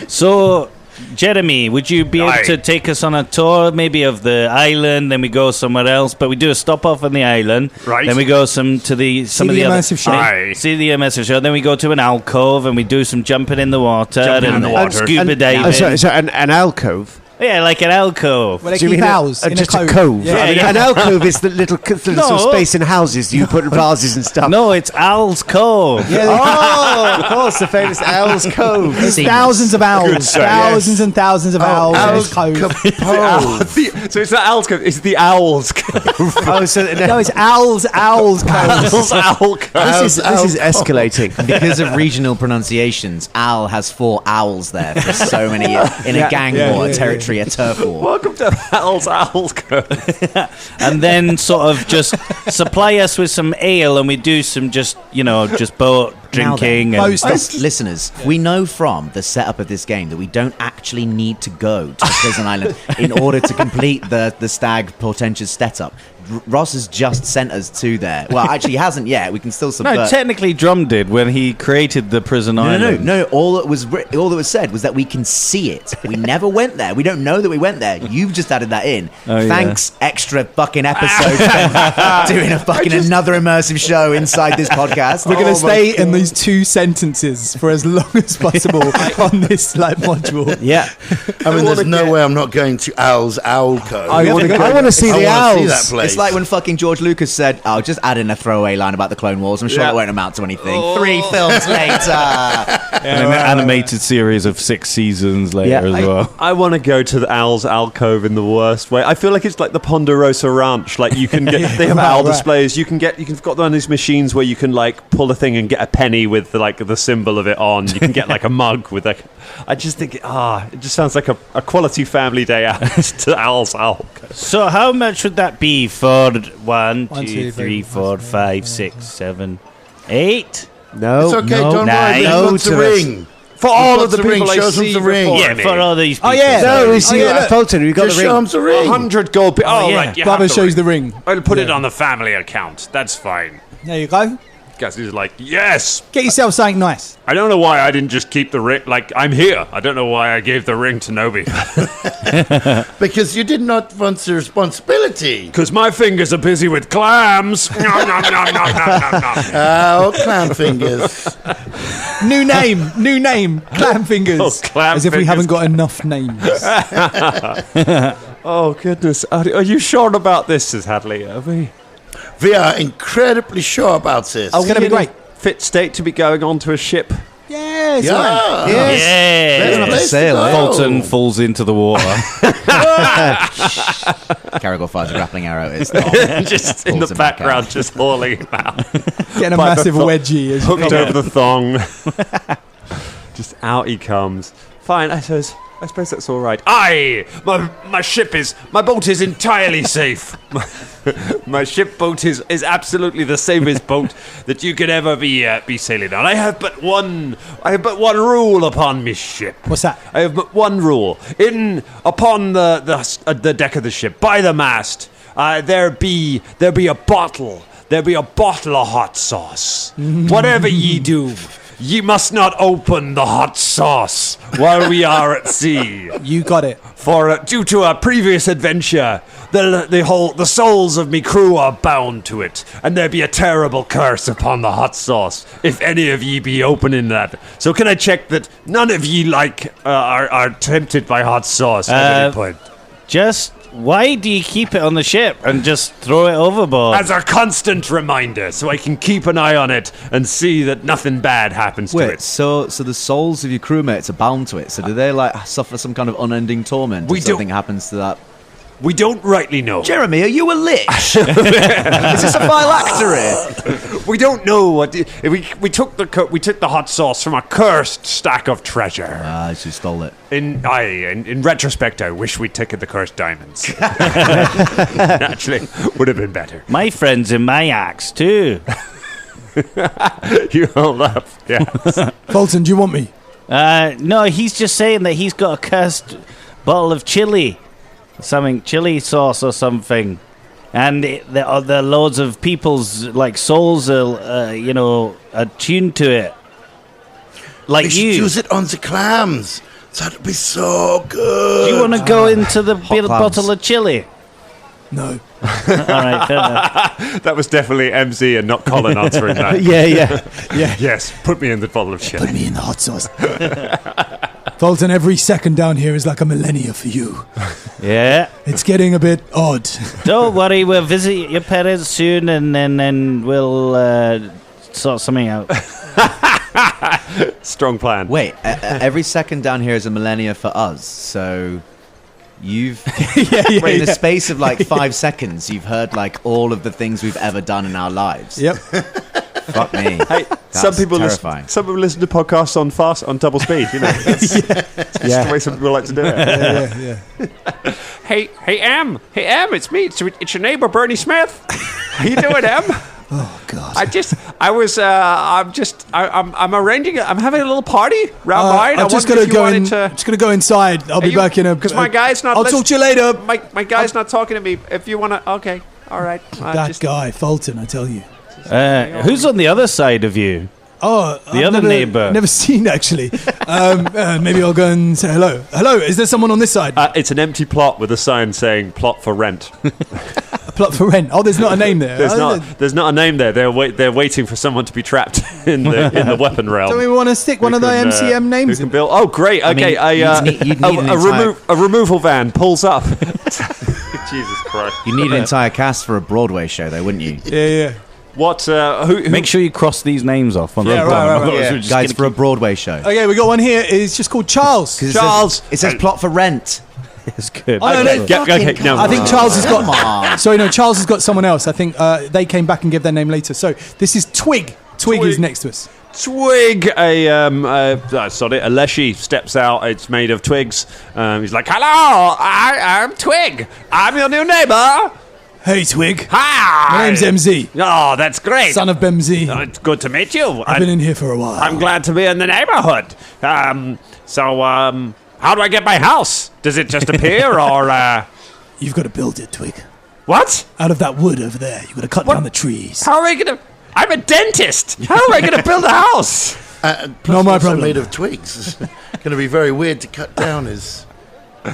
So, Jeremy, would you be able Aye. to take us on a tour, maybe of the island? Then we go somewhere else, but we do a stop off on the island. Right. Then we go some of the immersive show. Aye. See the immersive show. Then we go to an alcove and we do some jumping in the water Jumping in the water. scuba diving. So an alcove. Yeah, like an alcove. Where they Do you keep mean owls in just a a cove. cove? Yeah. I mean, yeah. An alcove is the little sort No. of space in houses you put vases and stuff. No, it's Owl's Cove. Oh, of course, the famous Owl's Cove. There's thousands of owls. Thousands and thousands of owls in Owl's this cove. Capone. So it's not Owl's Cove, it's the Owl's Cove. Oh, so No, it's owls cove. Owl's Owl Cove. this is escalating. Because of regional pronunciations, Al has 4 owls there for so many years. In a gang war, a territory, a turf war. Welcome to Owl's Cove. And then sort of just supply us with some ale and we do some just boat drinking. Now then, And Most- listeners, we know from the setup of this game that we don't actually need to go to the prison island in order to complete the stag portentous setup. Ross has just sent us to there. Well, actually, he hasn't yet. We can still subvert. no, technically Drum did when he created the prison island. No. All that was said was that we can see it. We never went there. We don't know that we went there. You've just added that in. Oh, yeah. Thanks, extra fucking episode for doing a fucking another immersive show inside this podcast. We're going to stay in these 2 sentences for as long as possible on this module. Yeah. I mean, there's no way I'm not going to Owl's Owl Cove. I want to see I the wanna see owls. that place. It's like when fucking George Lucas said, "I'll just add in a throwaway line about the Clone Wars. I'm sure Yeah. it won't amount to anything." 3 films later. And an animated series of 6 seasons later as well. I want to go to the Owl's Alcove in the worst way. I feel like it's like the Ponderosa Ranch. Like you can get, they have owl Right. displays. You've got one of these machines where you can like pull a thing and get a penny with the symbol of it on. You can get like a mug with like. I just think it just sounds like a quality family day out to Owl's Alcove. So how much would that be for 1, 1, 2, 2, 3, 4, 5, 6, 7, 8? No, It's okay, no, don't worry. no We've got the to us. ring. For all got of the the ring, people I show them see the ring. before Yeah, me. for all these people. Oh, yeah. No, we see yeah, a look. photo. We've got Just the show ring. him the ring. 100 gold. Oh, yeah. right. You Brother have the shows ring. the ring. I'll put it on the family account. That's fine. There you go. Guys, he's like, yes. Get yourself something nice. I don't know why I didn't just keep the ring. Like, I'm here. I don't know why I gave the ring to Nobi. Because you did not want the responsibility. Because my fingers are busy with clams. Nom, nom, nom, nom, nom, nom, nom. Oh, clam fingers. New name. Clam fingers. Oh, Clam As if we Fingers. haven't got enough names. Oh goodness. Are you sure about this, says Hadley? Are we? We are incredibly sure about this. Are It's gonna we be in a great. fit state to be going onto a ship? Yeah, Yes. Yeah. Yeah. There's enough to Place sail, to eh? go. Fulton falls into the water. Caragor fires a grappling arrow. It's Just in the background, just hauling him out. Getting a By the massive thong- wedgie. As you Hooked come over the thong. Just out he comes. Fine, I suppose that's all right. Aye! My boat is entirely safe. My boat is absolutely the safest boat that you could ever be sailing on. I have but one rule upon me ship. What's that? I have but one rule. Upon the deck of the ship, by the mast, there be a bottle. There be a bottle of hot sauce. Whatever ye do, ye must not open the hot sauce while we are at sea. You got it. For due to a previous adventure, the souls of me crew are bound to it, and there be a terrible curse upon the hot sauce if any of ye be opening that. So can I check that none of ye are tempted by hot sauce at any point? Just why do you keep it on the ship and just throw it overboard? As a constant reminder, so I can keep an eye on it and see that nothing bad happens to Wait, it. so the souls of your crewmates are bound to it. So do they like suffer some kind of unending torment We if don't- something happens to that? We don't rightly know. Jeremy, are you a lich? Is this a phylactery? We don't know what we took the hot sauce from a cursed stack of treasure. She stole it. In retrospect, I wish we'd taken the cursed diamonds. Actually, would have been better. My friend's in my axe too. You hold up, yeah. Fulton, do you want me? No, he's just saying that he's got a cursed bottle of chili sauce or something, and there are loads of people's like souls are attuned to it. Like We should use it on the clams. That'd be so good. Do you want to go into the clams. bottle of chili? No. All right, fair enough. That was definitely MZ and not Colin answering that. Yeah. Yes, put me in the bottle of chili. Put me in the hot sauce. Fulton, every second down here is like a millennia for you. Yeah. It's getting a bit odd. Don't worry, we'll visit your parents soon, and then we'll sort something out. Strong plan. Wait, every second down here is a millennia for us. So you've in the space of like 5 seconds, you've heard like all of the things we've ever done in our lives. Yep. Fuck me. Hey, some people terrifying. listen to podcasts on double speed. You know, it's just the way some people like to do it. Yeah. Hey, Em, it's me. It's your neighbor Bernie Smith. How you doing, Em? Oh God. I'm arranging it. I'm having a little party round mine. I'm just gonna go in. Just gonna go inside. I'll be back in a. Because my guy's not. I'll talk to you later. My guy's not talking to me. If you wanna, okay, all right. That guy, Fulton, I tell you. Who's on the other side of you? Oh, The other neighbour. Never seen actually. Maybe I'll go and say hello. Hello, is there someone on this side? It's an empty plot with a sign saying "plot for rent." A plot for rent. Oh, there's not a name there. There's not a name there. They're waiting for someone to be trapped in the weapon realm. Don't we want to stick one of the MCM names? Who can build? Oh, great. Okay, you'd need an entire- a removal van pulls up. Jesus Christ. You need an entire cast for a Broadway show, though, wouldn't you? Yeah. What? Who? Make sure you cross these names off. On Yeah, the right, bottom. right. We're just Guys, gonna for a Broadway show. Okay, we got one here. It's just called Charles. 'Cause Charles. It says plot for rent. It's good. Oh, no, Okay, no. I think Charles has Come got. on. Sorry, no, Charles has got someone else. I think they came back and gave their name later. So this is Twig. Twig is next to us. Twig, a leshy steps out. It's made of twigs. He's like, "Hello, I'm Twig. I'm your new neighbor. Hey, Twig. Hi. My name's MZ, Oh, that's great. son of Bemz. It's good to meet you. I've been in here for a while. I'm glad to be in the neighborhood. How do I get my house? Does it just appear, or You've got to build it, Twig. what? Out of that wood over there, you've got to cut down the trees. How am I gonna? I'm a dentist. How am I gonna build a house? Plus Not my also problem. made of twigs. It's going to be very weird to cut down his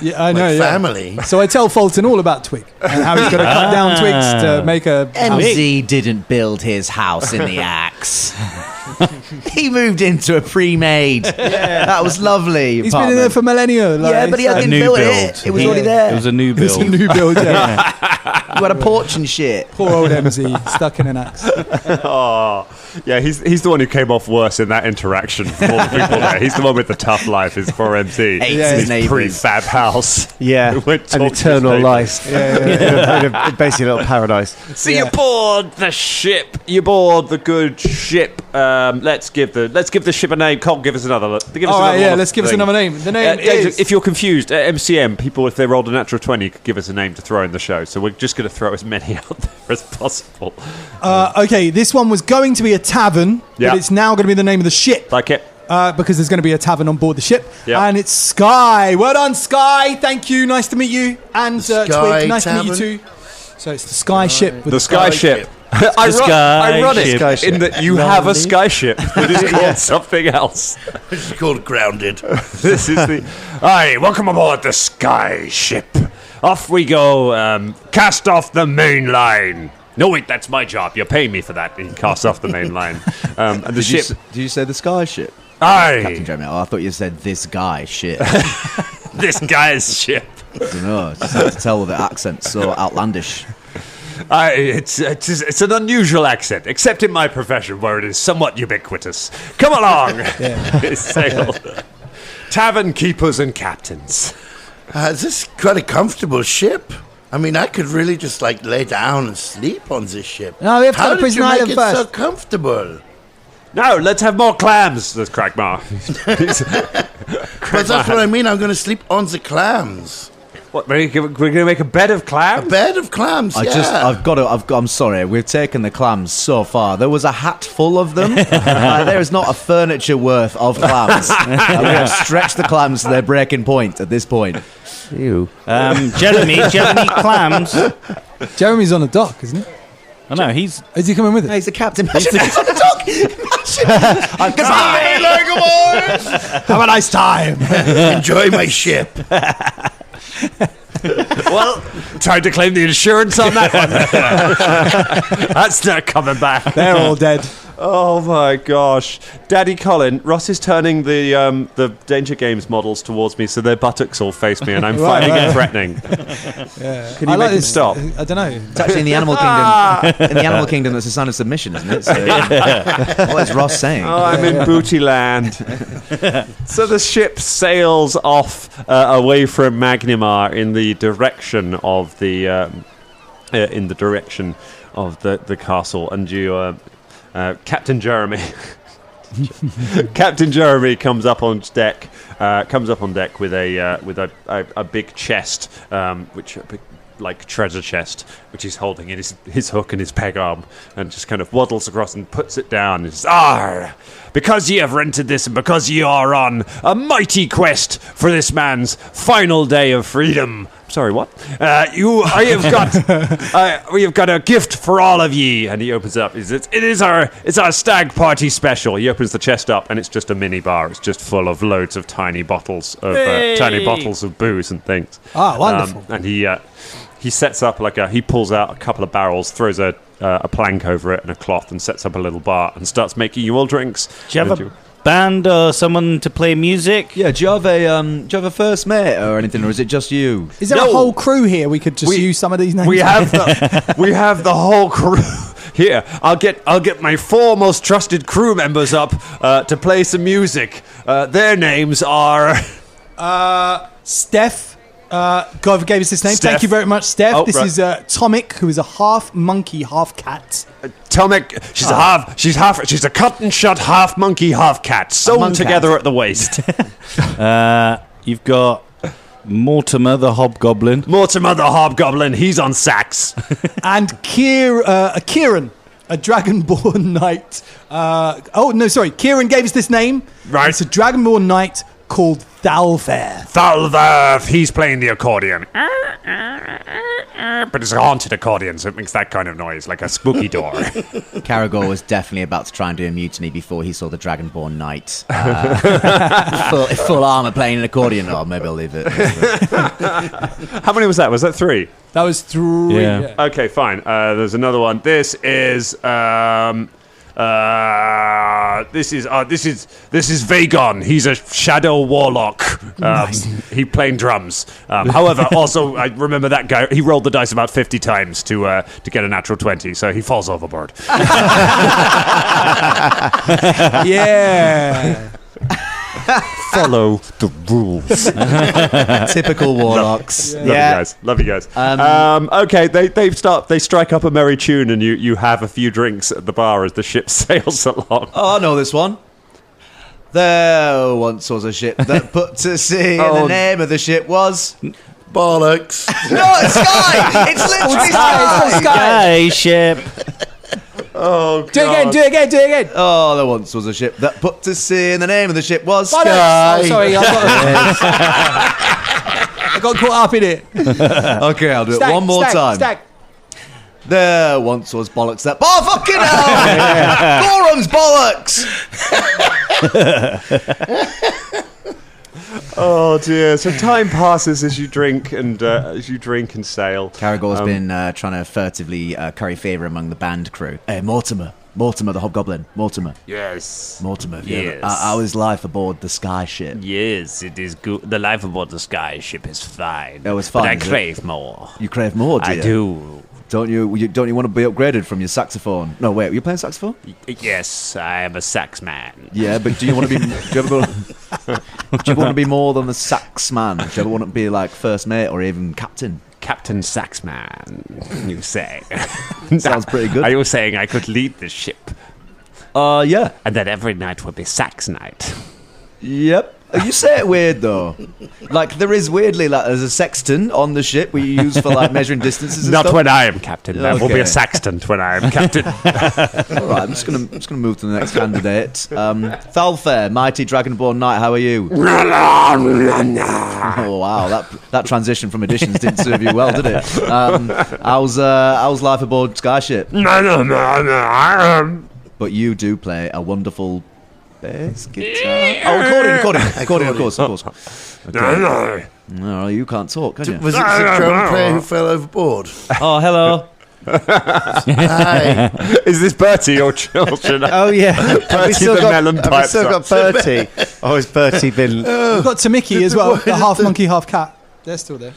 Yeah, I know. like, Yeah. family. So I tell Fulton all about Twig and how he's got to cut down twigs to make a. MZ didn't build his house in the axe. He moved into a pre-made. That was lovely. He's been in there for millennia. Like, Yeah, but he it's hadn't new built build. it. It was already there. It was a new It's build. a new build, yeah. had a porch and shit. Poor old MZ stuck in an axe. Oh, yeah, he's the one who came off worse in that interaction from all the people there. He's the one with the tough life, is poor MC. Hates His his neighbours. prefab house. Yeah, Won't talk an to his eternal neighbours. life. Yeah. Basically a little paradise. So you board the ship. You board the good ship. Let's give the ship a name. Cole, give us another. Give us All right, another yeah, one let's give us thing. another name. The name is... If you're confused, MCM people, if they rolled a natural 20, could give us a name to throw in the show. So we're just going to throw as many out there as possible. Okay, this one was going to be a tavern, Yeah. but it's now going to be the name of the ship. Like it. Because there's going to be a tavern on board the ship. Yeah. And it's Sky. Well done, Sky. Thank you. Nice to meet you. And Sky Twig, nice to meet you Tavern. too. So it's the Sky ship. With The sky ship. sky Ironic ship. in that you have a sky ship that is called something else. It's called Grounded. This is the. Aye, welcome aboard the sky ship. Off we go. Cast off the main line. No, wait, that's my job. You pay me for that. He casts off the main line. And the ship. Did you say the sky ship? Aye, Captain Jeremy. Oh, I thought you said this guy shit. this guy's ship. I don't know. Just hard to tell with the accent so outlandish. It's an unusual accent, except in my profession where it is somewhat ubiquitous. Come along, sail. Tavern keepers and captains. Is this quite a comfortable ship? I mean, I could really just like lay down and sleep on this ship. No, we have to How go to did Prison you make Island it first. so comfortable? No, let's have more clams, says Cragmar. But that's what I mean. I'm going to sleep on the clams. What, we're going to make a bed of clams? A bed of clams. I'm sorry, we've taken the clams so far. There was a hat full of them. There is not a furniture worth of clams. And we have stretched the clams to their breaking point at this point. Ew. Jeremy, do you have any clams? Jeremy's on the dock, isn't he? I know, he's... Is he coming with us? He's the captain. He's on the dock. Goodbye. Have a nice time. Enjoy my ship. Well, time to claim the insurance on that one. That's not coming back. They're all dead. Oh my gosh, Daddy Colin, Ross is turning the Danger Games models towards me, so their buttocks all face me, and I'm finding it threatening. Yeah. Can you make them stop? I don't know. It's actually in the animal kingdom. In the animal kingdom, that's a sign of submission, isn't it? So, what is Ross saying? Oh, I'm in booty land. So the ship sails off away from Magnimar in the direction of the the castle, and you. Captain Jeremy. Captain Jeremy comes up on deck. With a big chest, which a big, like treasure chest, which he's holding in his hook and his peg arm, and just kind of waddles across and puts it down. And says, "Ah, because ye have rented this, and because ye are on a mighty quest for this man's final day of freedom." Sorry, what? We have got a gift for all of ye, and he opens it up. It's our stag party special. He opens the chest up, and it's just a mini bar. It's just full of loads of tiny bottles of booze and things. Ah, wonderful. And he sets up he pulls out a couple of barrels, throws a plank over it and a cloth, and sets up a little bar and starts making you all drinks. Do you have a band or someone to play music? Yeah, do you have a first mate or anything, or is it just you? Is there a whole crew here? We could just use some of these names. We have the whole crew here. I'll get my 4 most trusted crew members up to play some music. Their names are Steph. God gave us this name. Steph. Thank you very much, Steph. Oh, this right. is Tomic, who is a half monkey, half cat. Tomic. She's a cut and shut half monkey, half cat, sewn together at the waist. You've got Mortimer the Hobgoblin. Mortimer the Hobgoblin. He's on sax. And Kieran, a dragonborn knight. Kieran gave us this name. Right. It's a dragonborn knight called Thalfair. Thalverf. He's playing the accordion. But it's a haunted accordion, so it makes that kind of noise, like a spooky door. Caragor was definitely about to try and do a mutiny before he saw the Dragonborn Knight. Full armor playing an accordion. Oh, maybe I'll leave it. How many was that? Was that 3? That was 3. Yeah. Okay, fine. There's another one. This is This is Vagon. He's a shadow warlock. He playing drums. However, also I remember that guy. He rolled the dice about 50 times to get a natural 20, so he falls overboard. Yeah. Follow the rules. Typical warlocks. Love you guys. Okay, they strike up a merry tune, and you have a few drinks at the bar as the ship sails along. Oh, I know this one. There once was a ship that put to sea, and the name of the ship was... Bollocks. No, it's Sky! It's literally Sky! Sky ship. Oh, God. Do it again. Oh, there once was a ship that put to sea, and the name of the ship was Oh, Sky. sorry, I got caught up in it. Okay, I'll do it one more time. Stack. There once was bollocks that... Oh, fucking hell! Gorham's bollocks! Oh dear! So time passes as you drink and sail. Caragor's been trying to furtively curry favour among the band crew. Hey, Mortimer, the hobgoblin. Mortimer. Yes. Mortimer. Yes. How is life aboard the Sky ship? Yes, it is good. The life aboard the Sky ship is fine. Oh, it's fine, But I is it? crave more. You crave more, do I you? do. Don't you want to be upgraded from your saxophone? No, wait, you're playing saxophone? Yes, I am a sax man. Yeah, but do you want to be? Do you want to be more than the sax man? Do you ever want to be like first mate or even captain? Captain Saxman, you say. Sounds pretty good. Are you saying I could lead the ship? Yeah. And that every night would be sax night? Yep. You say it weird though. Like there is weirdly like there's a sextant on the ship we use for like measuring distances. And Not stuff. when I am captain. There will be Okay. a sextant when I am captain. All right, I'm just gonna move to the next candidate. Thalfair, mighty dragonborn knight. How are you? Oh wow, that transition from editions didn't serve you well, did it? How's life aboard Skyship? But you do play a wonderful bass guitar. Oh, recording, of course. Okay. No, you can't talk, can you? Was it the drum player who fell overboard? Oh, hello. Hi. Is this Bertie or children? Oh yeah, have we Bertie still the melon got pipes Bertie? Oh, has Bertie been? We've got Tamiki as well, the half monkey, half cat. They're still there.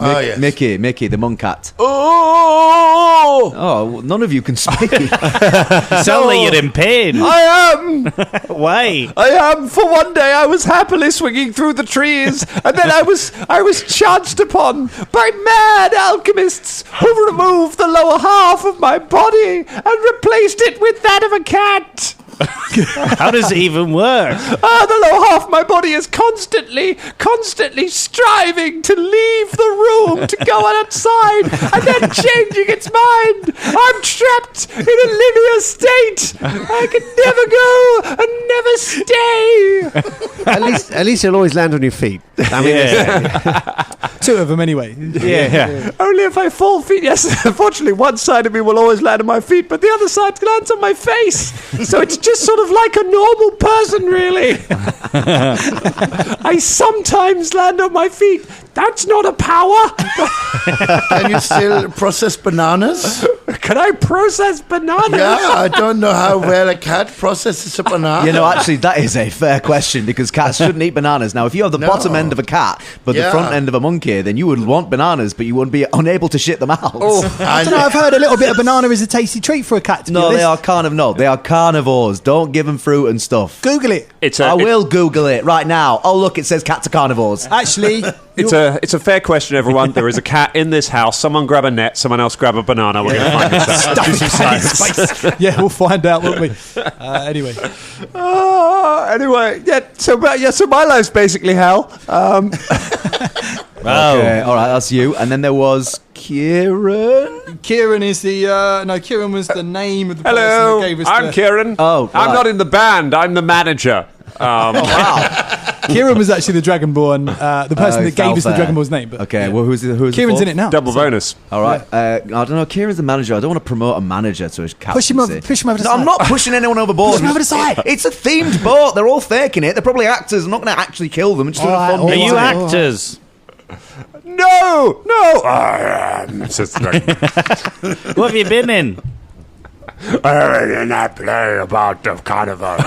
Oh, yes. Mickey, the monkat. Oh, Oh, none of you can speak. Sound like you're in pain. I am. Why? I am. For one day, I was happily swinging through the trees, and then I was chanced upon by mad alchemists who removed the lower half of my body and replaced it with that of a cat. How does it even work? The lower half of my body is constantly striving to leave the room to go outside and then changing its mind. I'm trapped in a linear state. I can never go and never stay. At least you'll always land on your feet. I mean, Two of them anyway. yeah. Only if I fall feet. Yes, unfortunately, one side of me will always land on my feet, but the other side lands on my face. So it's just sort of like a normal person, really. I sometimes land on my feet. That's not a power. Can you still process bananas? Can I process bananas? Yeah, I don't know how well a cat processes a banana. You know, actually, that is a fair question because cats shouldn't eat bananas. Now, if you have the bottom end of a cat but the Yeah. front end of a monkey, then you would want bananas, but you wouldn't be unable to shit them out. I don't know, I've heard a little bit of banana is a tasty treat for a cat, to be No, honest. they are carnivores. Don't give them fruit and stuff. Google it. I will Google it right now. Oh, look, it says cats are carnivores. Actually, It's a fair question, everyone. There is a cat in this house. Someone grab a net. Someone else grab a banana. We're going to find this out. Do some science. yeah, we'll find out, won't we? Anyway. Anyway, so my life's basically hell. Okay, all right, that's you. And then there was Kieran. Kieran is Kieran was the name of the Hello, person that gave us I'm Kieran. Oh, I'm right. not in the band. I'm the manager. Kieran was actually the Dragonborn, the person that gave us the Falfair. Dragonborn's name. But Okay, well, who's Kieran's in it now. Double bonus. All right. I don't know. Kieran's the manager. I don't want to promote a manager to his captaincy. Push him over the No, side. I'm not pushing anyone overboard. Push him over the side. It's a themed boat. They're all faking it. They're probably actors. I'm not going to actually kill them. I'm just doing a fun Are you thing. actors? No. It's just like, What have you been in? in that play about the carnival.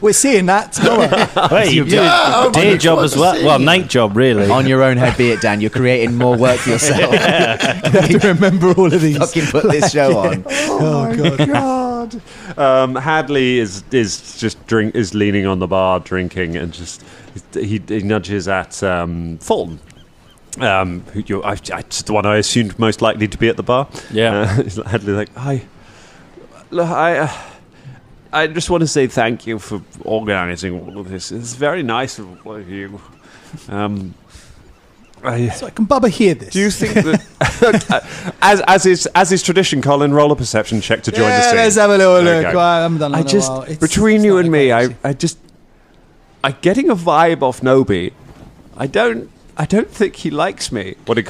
We're seeing that tomorrow. Wait, you do I'm day looking job forward as to well. seeing Well, it. night job, really. On your own head be it, Dan. You're creating more work for yourself. You have to remember all of these. Fucking put this show on. Oh God. Hadley is leaning on the bar drinking, and just he nudges at Fulton. Just the one I assumed most likely to be at the bar. Yeah. Hadley like, I just want to say thank you for organising all of this. It's very nice of all of you. So can Bubba hear this? Do you think that, as is tradition, Colin, roll a perception check to join the scene? Let's have a little look. Okay. Well, I haven't done that in a while. It's between you and me, starting I'm getting a vibe off Nobi. I don't think he likes me. What did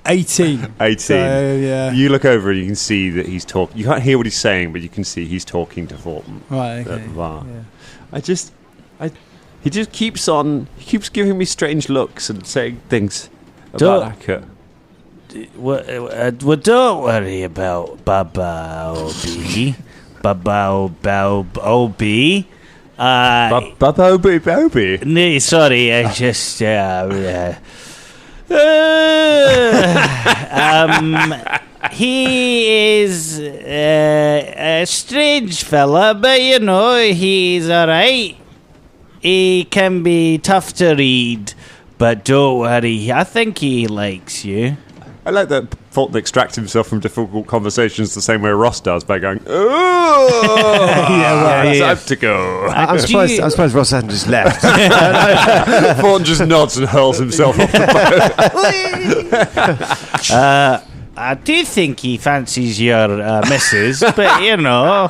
18. 18. So, yeah. You look over and you can see that he's talking. You can't hear what he's saying, but you can see he's talking to Fulton. Right, at okay. the bar. Yeah. He just keeps giving me strange looks and saying things Don't- about Akka. Well, don't worry about Baba Obi. Baba Obi. Bobi. No, sorry, I just he is a strange fella, but you know he's alright. He can be tough to read, but don't worry, I think he likes you. I like that Fulton extracts himself from difficult conversations the same way Ross does by going, "Oh, time to go." I'm surprised Ross hasn't just left. Fulton just nods and hurls himself off the boat. I do think he fancies your missus, but you know.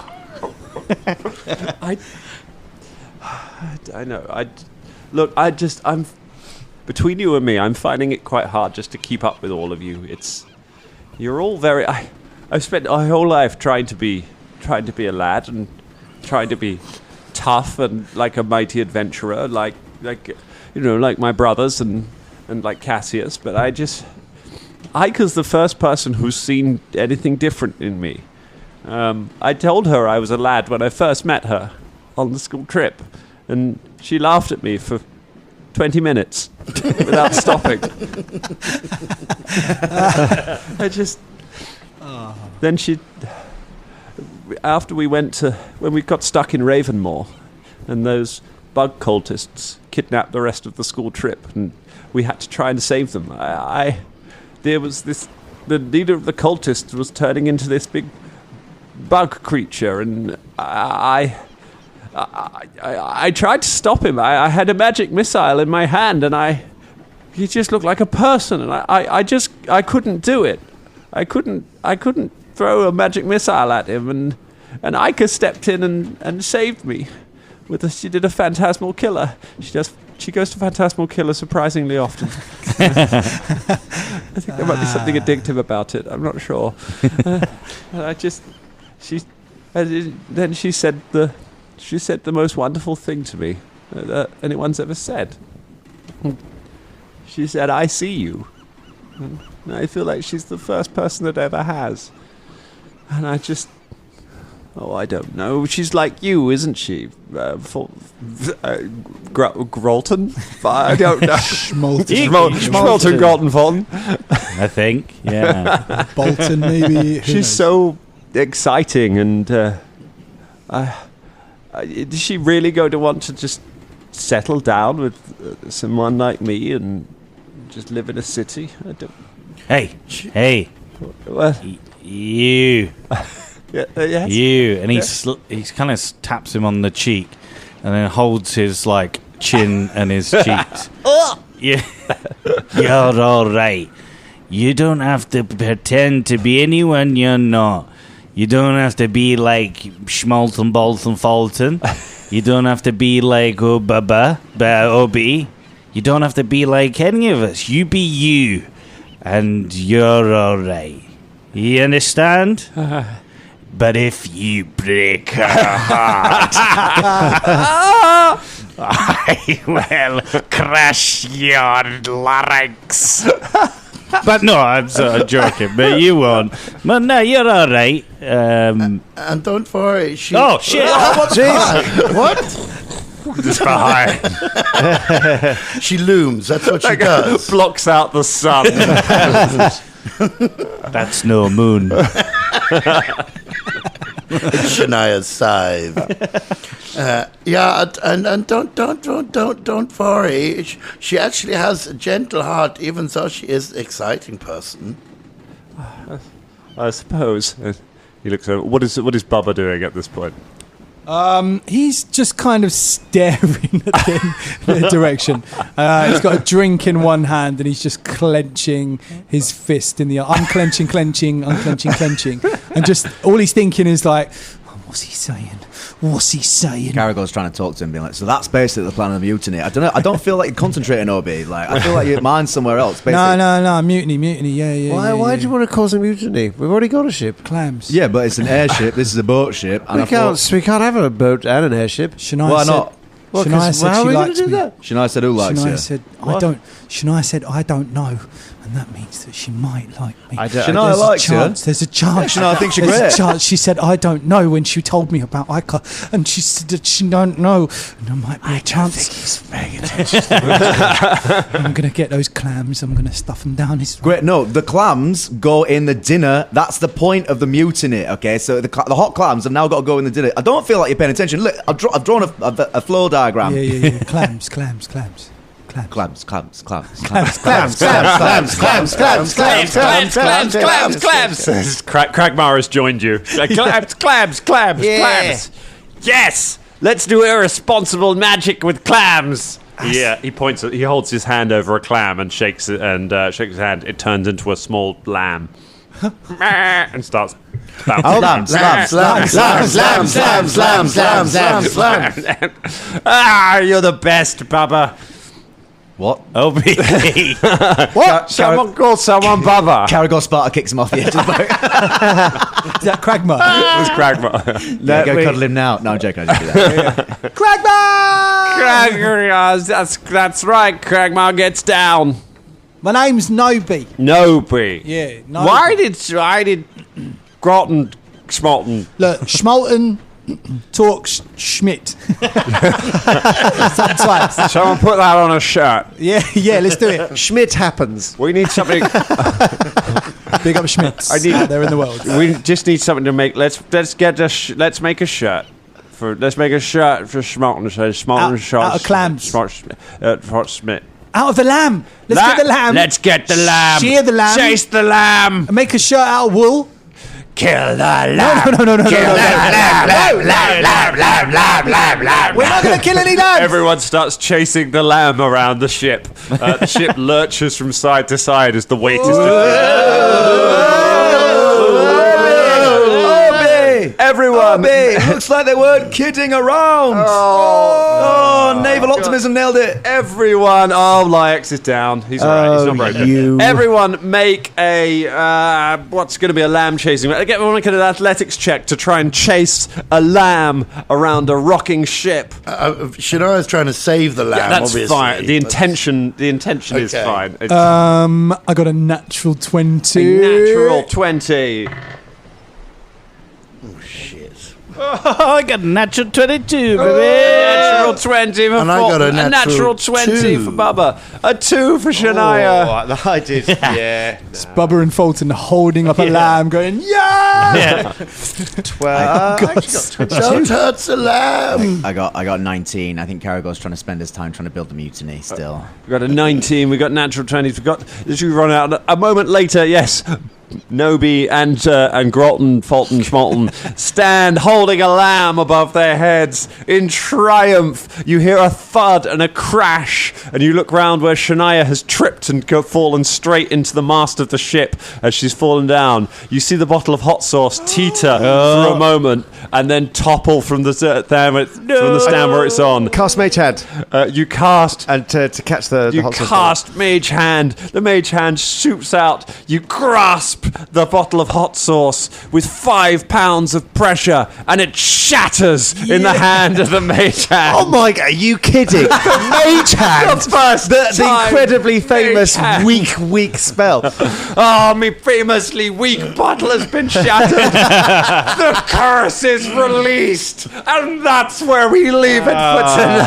I know. I'm between you and me. I'm finding it quite hard just to keep up with all of you. You're all very. I've spent my whole life trying to be a lad and trying to be tough and like a mighty adventurer, like my brothers and like Cassius. But Ika's the first person who's seen anything different in me. I told her I was a lad when I first met her on the school trip, and she laughed at me for 20 minutes without stopping. Then after when we got stuck in Ravenmoor, and those bug cultists kidnapped the rest of the school trip, and we had to try and save them. The leader of the cultists was turning into this big bug creature, and I tried to stop him. I had a magic missile in my hand, and he just looked like a person, and I couldn't do it. I couldn't throw a magic missile at him, and Ica stepped in and saved me. She did a phantasmal killer. She goes to phantasmal killer surprisingly often. I think there might be something addictive about it. I'm not sure. Then she said the most wonderful thing to me that anyone's ever said. She said, "I see you." And I feel like she's the first person that ever has. And I don't know. She's like you, isn't she? Grolton? I don't know. Schmolton Grolton Fulton. I think, yeah. Bolton, maybe. She's so exciting, and is she really going to want to just settle down with someone like me and just live in a city? I don't. Hey, What? you. Yes? You, and he kind of taps him on the cheek, and then holds his chin and his cheeks. You're all right. You don't have to pretend to be anyone you're not. You don't have to be like Schmolton, Bolton, Fulton. You don't have to be like Obi. You don't have to be like any of us. You be you, and you're all right. You understand? But if you break her heart, I will crush your larynx. But no, I'm sort of joking, but you won't. But no, you're all right. And don't worry, she... Oh, shit. What? Just behind. She looms. That's what she does. Blocks out the sun. That's no moon. It's Shania's scythe. And don't worry. She actually has a gentle heart, even though she is an exciting person. I suppose. He looks over. What is Bubba doing at this point? He's just kind of staring at the direction. He's got a drink in one hand and he's just clenching his fist in the other. I'm clenching, clenching. And just all he's thinking is like, what's he saying? Caragor's trying to talk to him, being like, so that's basically the plan of the mutiny. I don't know. I don't feel like you're concentrating, Obi. Like, I feel like your mind's somewhere else. Basically. No. Mutiny. Yeah. Why do you want to cause a mutiny? We've already got a ship. Clams. Yeah, but it's an airship. This is a boat ship. And We can't have a boat and an airship. Shania Why said, not? Shania said how are she we going likes to do me. that? Shania said, who likes you? Shania said, I don't know. And that means that she might like me. Shania likes you. There's a chance. Shania thinks you're There's great. a chance. She said, I don't know when she told me about Ica. And she said that she don't know. And there might be a chance. I'm going to get those clams. I'm going to stuff them down his throat. Great. No, the clams go in the dinner. That's the point of the mutiny, okay? So the hot clams have now got to go in the dinner. I don't feel like you're paying attention. Look, I've drawn a flow diagram. Yeah. Clams. Cragmar has joined you. Clams. Yes. Let's do irresponsible magic with clams. Yeah, he points. He holds his hand over a clam and shakes it shakes his hand. It turns into a small lamb and starts. Slams. Ah, you're the best, Bubba. What? Obi. What? Someone call someone Bubba. Caragor Sparta kicks him off the edge of the boat. Is that Cragmar? It was Cragmar. Yeah, go cuddle him now. No, I'm joking. I didn't do that. Cragmar! That's right. Cragmar gets down. My name's Noby. Noby. Yeah. Noby. Why did Groton Schmalton? Look, Schmalton talks Schmidt. Sometimes. Someone put that on a shirt. Yeah, let's do it. Schmidt happens. We need something. Big up Schmitz out there in the world. We just need something to make. Let's make a shirt. Let's make a shirt for Schmalton. So Schmalton Out of clams. For Schmidt. Out of the lamb. Let's get the lamb. Let's get the lamb. Shear the lamb. Chase the lamb. And make a shirt out of wool. Kill the lamb. No. Kill the lamb. We're not going to kill any lambs. Everyone starts chasing the lamb around the ship. The ship lurches from side to side as the weight is. Everyone. Looks like they weren't kidding around. Oh, naval optimism nailed it. Everyone. Oh, Lyax is down. He's alright. He's not broken. Everyone make a what's going to be a lamb chasing. Everyone make an athletics check to try and chase a lamb around a rocking ship. Shania's trying to save the lamb. Yeah, that's obviously, fine. The intention is Okay. fine. I got a natural 20. Natural 20. Oh, shit. Oh, I got a natural 22, baby. Natural 20 for And I got a Fulton. natural 20 2. for Bubba. A 2 for Shania. Oh, I did. Yeah. It's Bubba and Fulton holding up a lamb going, yeah! 12. Don't hurt the lamb. I got 19. I think Caragor's trying to spend his time trying to build the mutiny still. We got a 19. We got natural 20s. We got. Did you run out a moment later? Yes. Noby and Groton, Fulton, Schmalton stand holding a lamb above their heads in triumph. You hear a thud and a crash, and you look round where Shania has tripped and fallen straight into the mast of the ship as she's fallen down. You see the bottle of hot sauce teeter for a moment and then topple from the stand where it's on. Cast Mage Hand. You cast. And to catch the You hot sauce. cast Mage Hand. The Mage Hand shoots out. You grasp the bottle of hot sauce with 5 pounds of pressure, and it shatters in the hand of the mage hand. Oh my god, are you kidding? Mage hand! The incredibly famous weak spell. Oh, me famously weak bottle has been shattered. The curse is released, and that's where we leave it for tonight.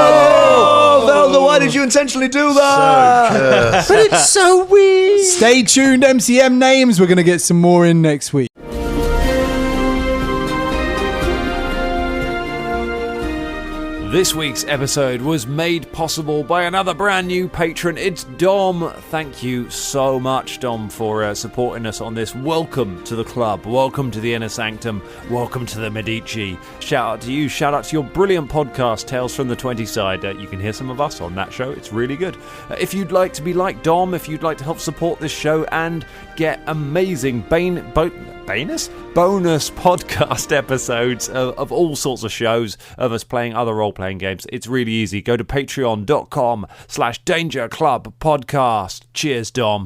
Oh, Velda, why did you intentionally do that? But it's so weird. Stay tuned, MCM names. We're going to get some more in next week. This week's episode was made possible by another brand new patron. It's Dom. Thank you so much, Dom, for supporting us on this. Welcome to the club. Welcome to the Inner Sanctum. Welcome to the Medici. Shout out to you. Shout out to your brilliant podcast, Tales from the 20 Side. You can hear some of us on that show. It's really good. If you'd like to be like Dom, if you'd like to help support this show and get amazing bonus podcast episodes of all sorts of shows of us playing other role-playing games, it's really easy. Go to patreon.com/Danger Club Podcast. Cheers, Dom.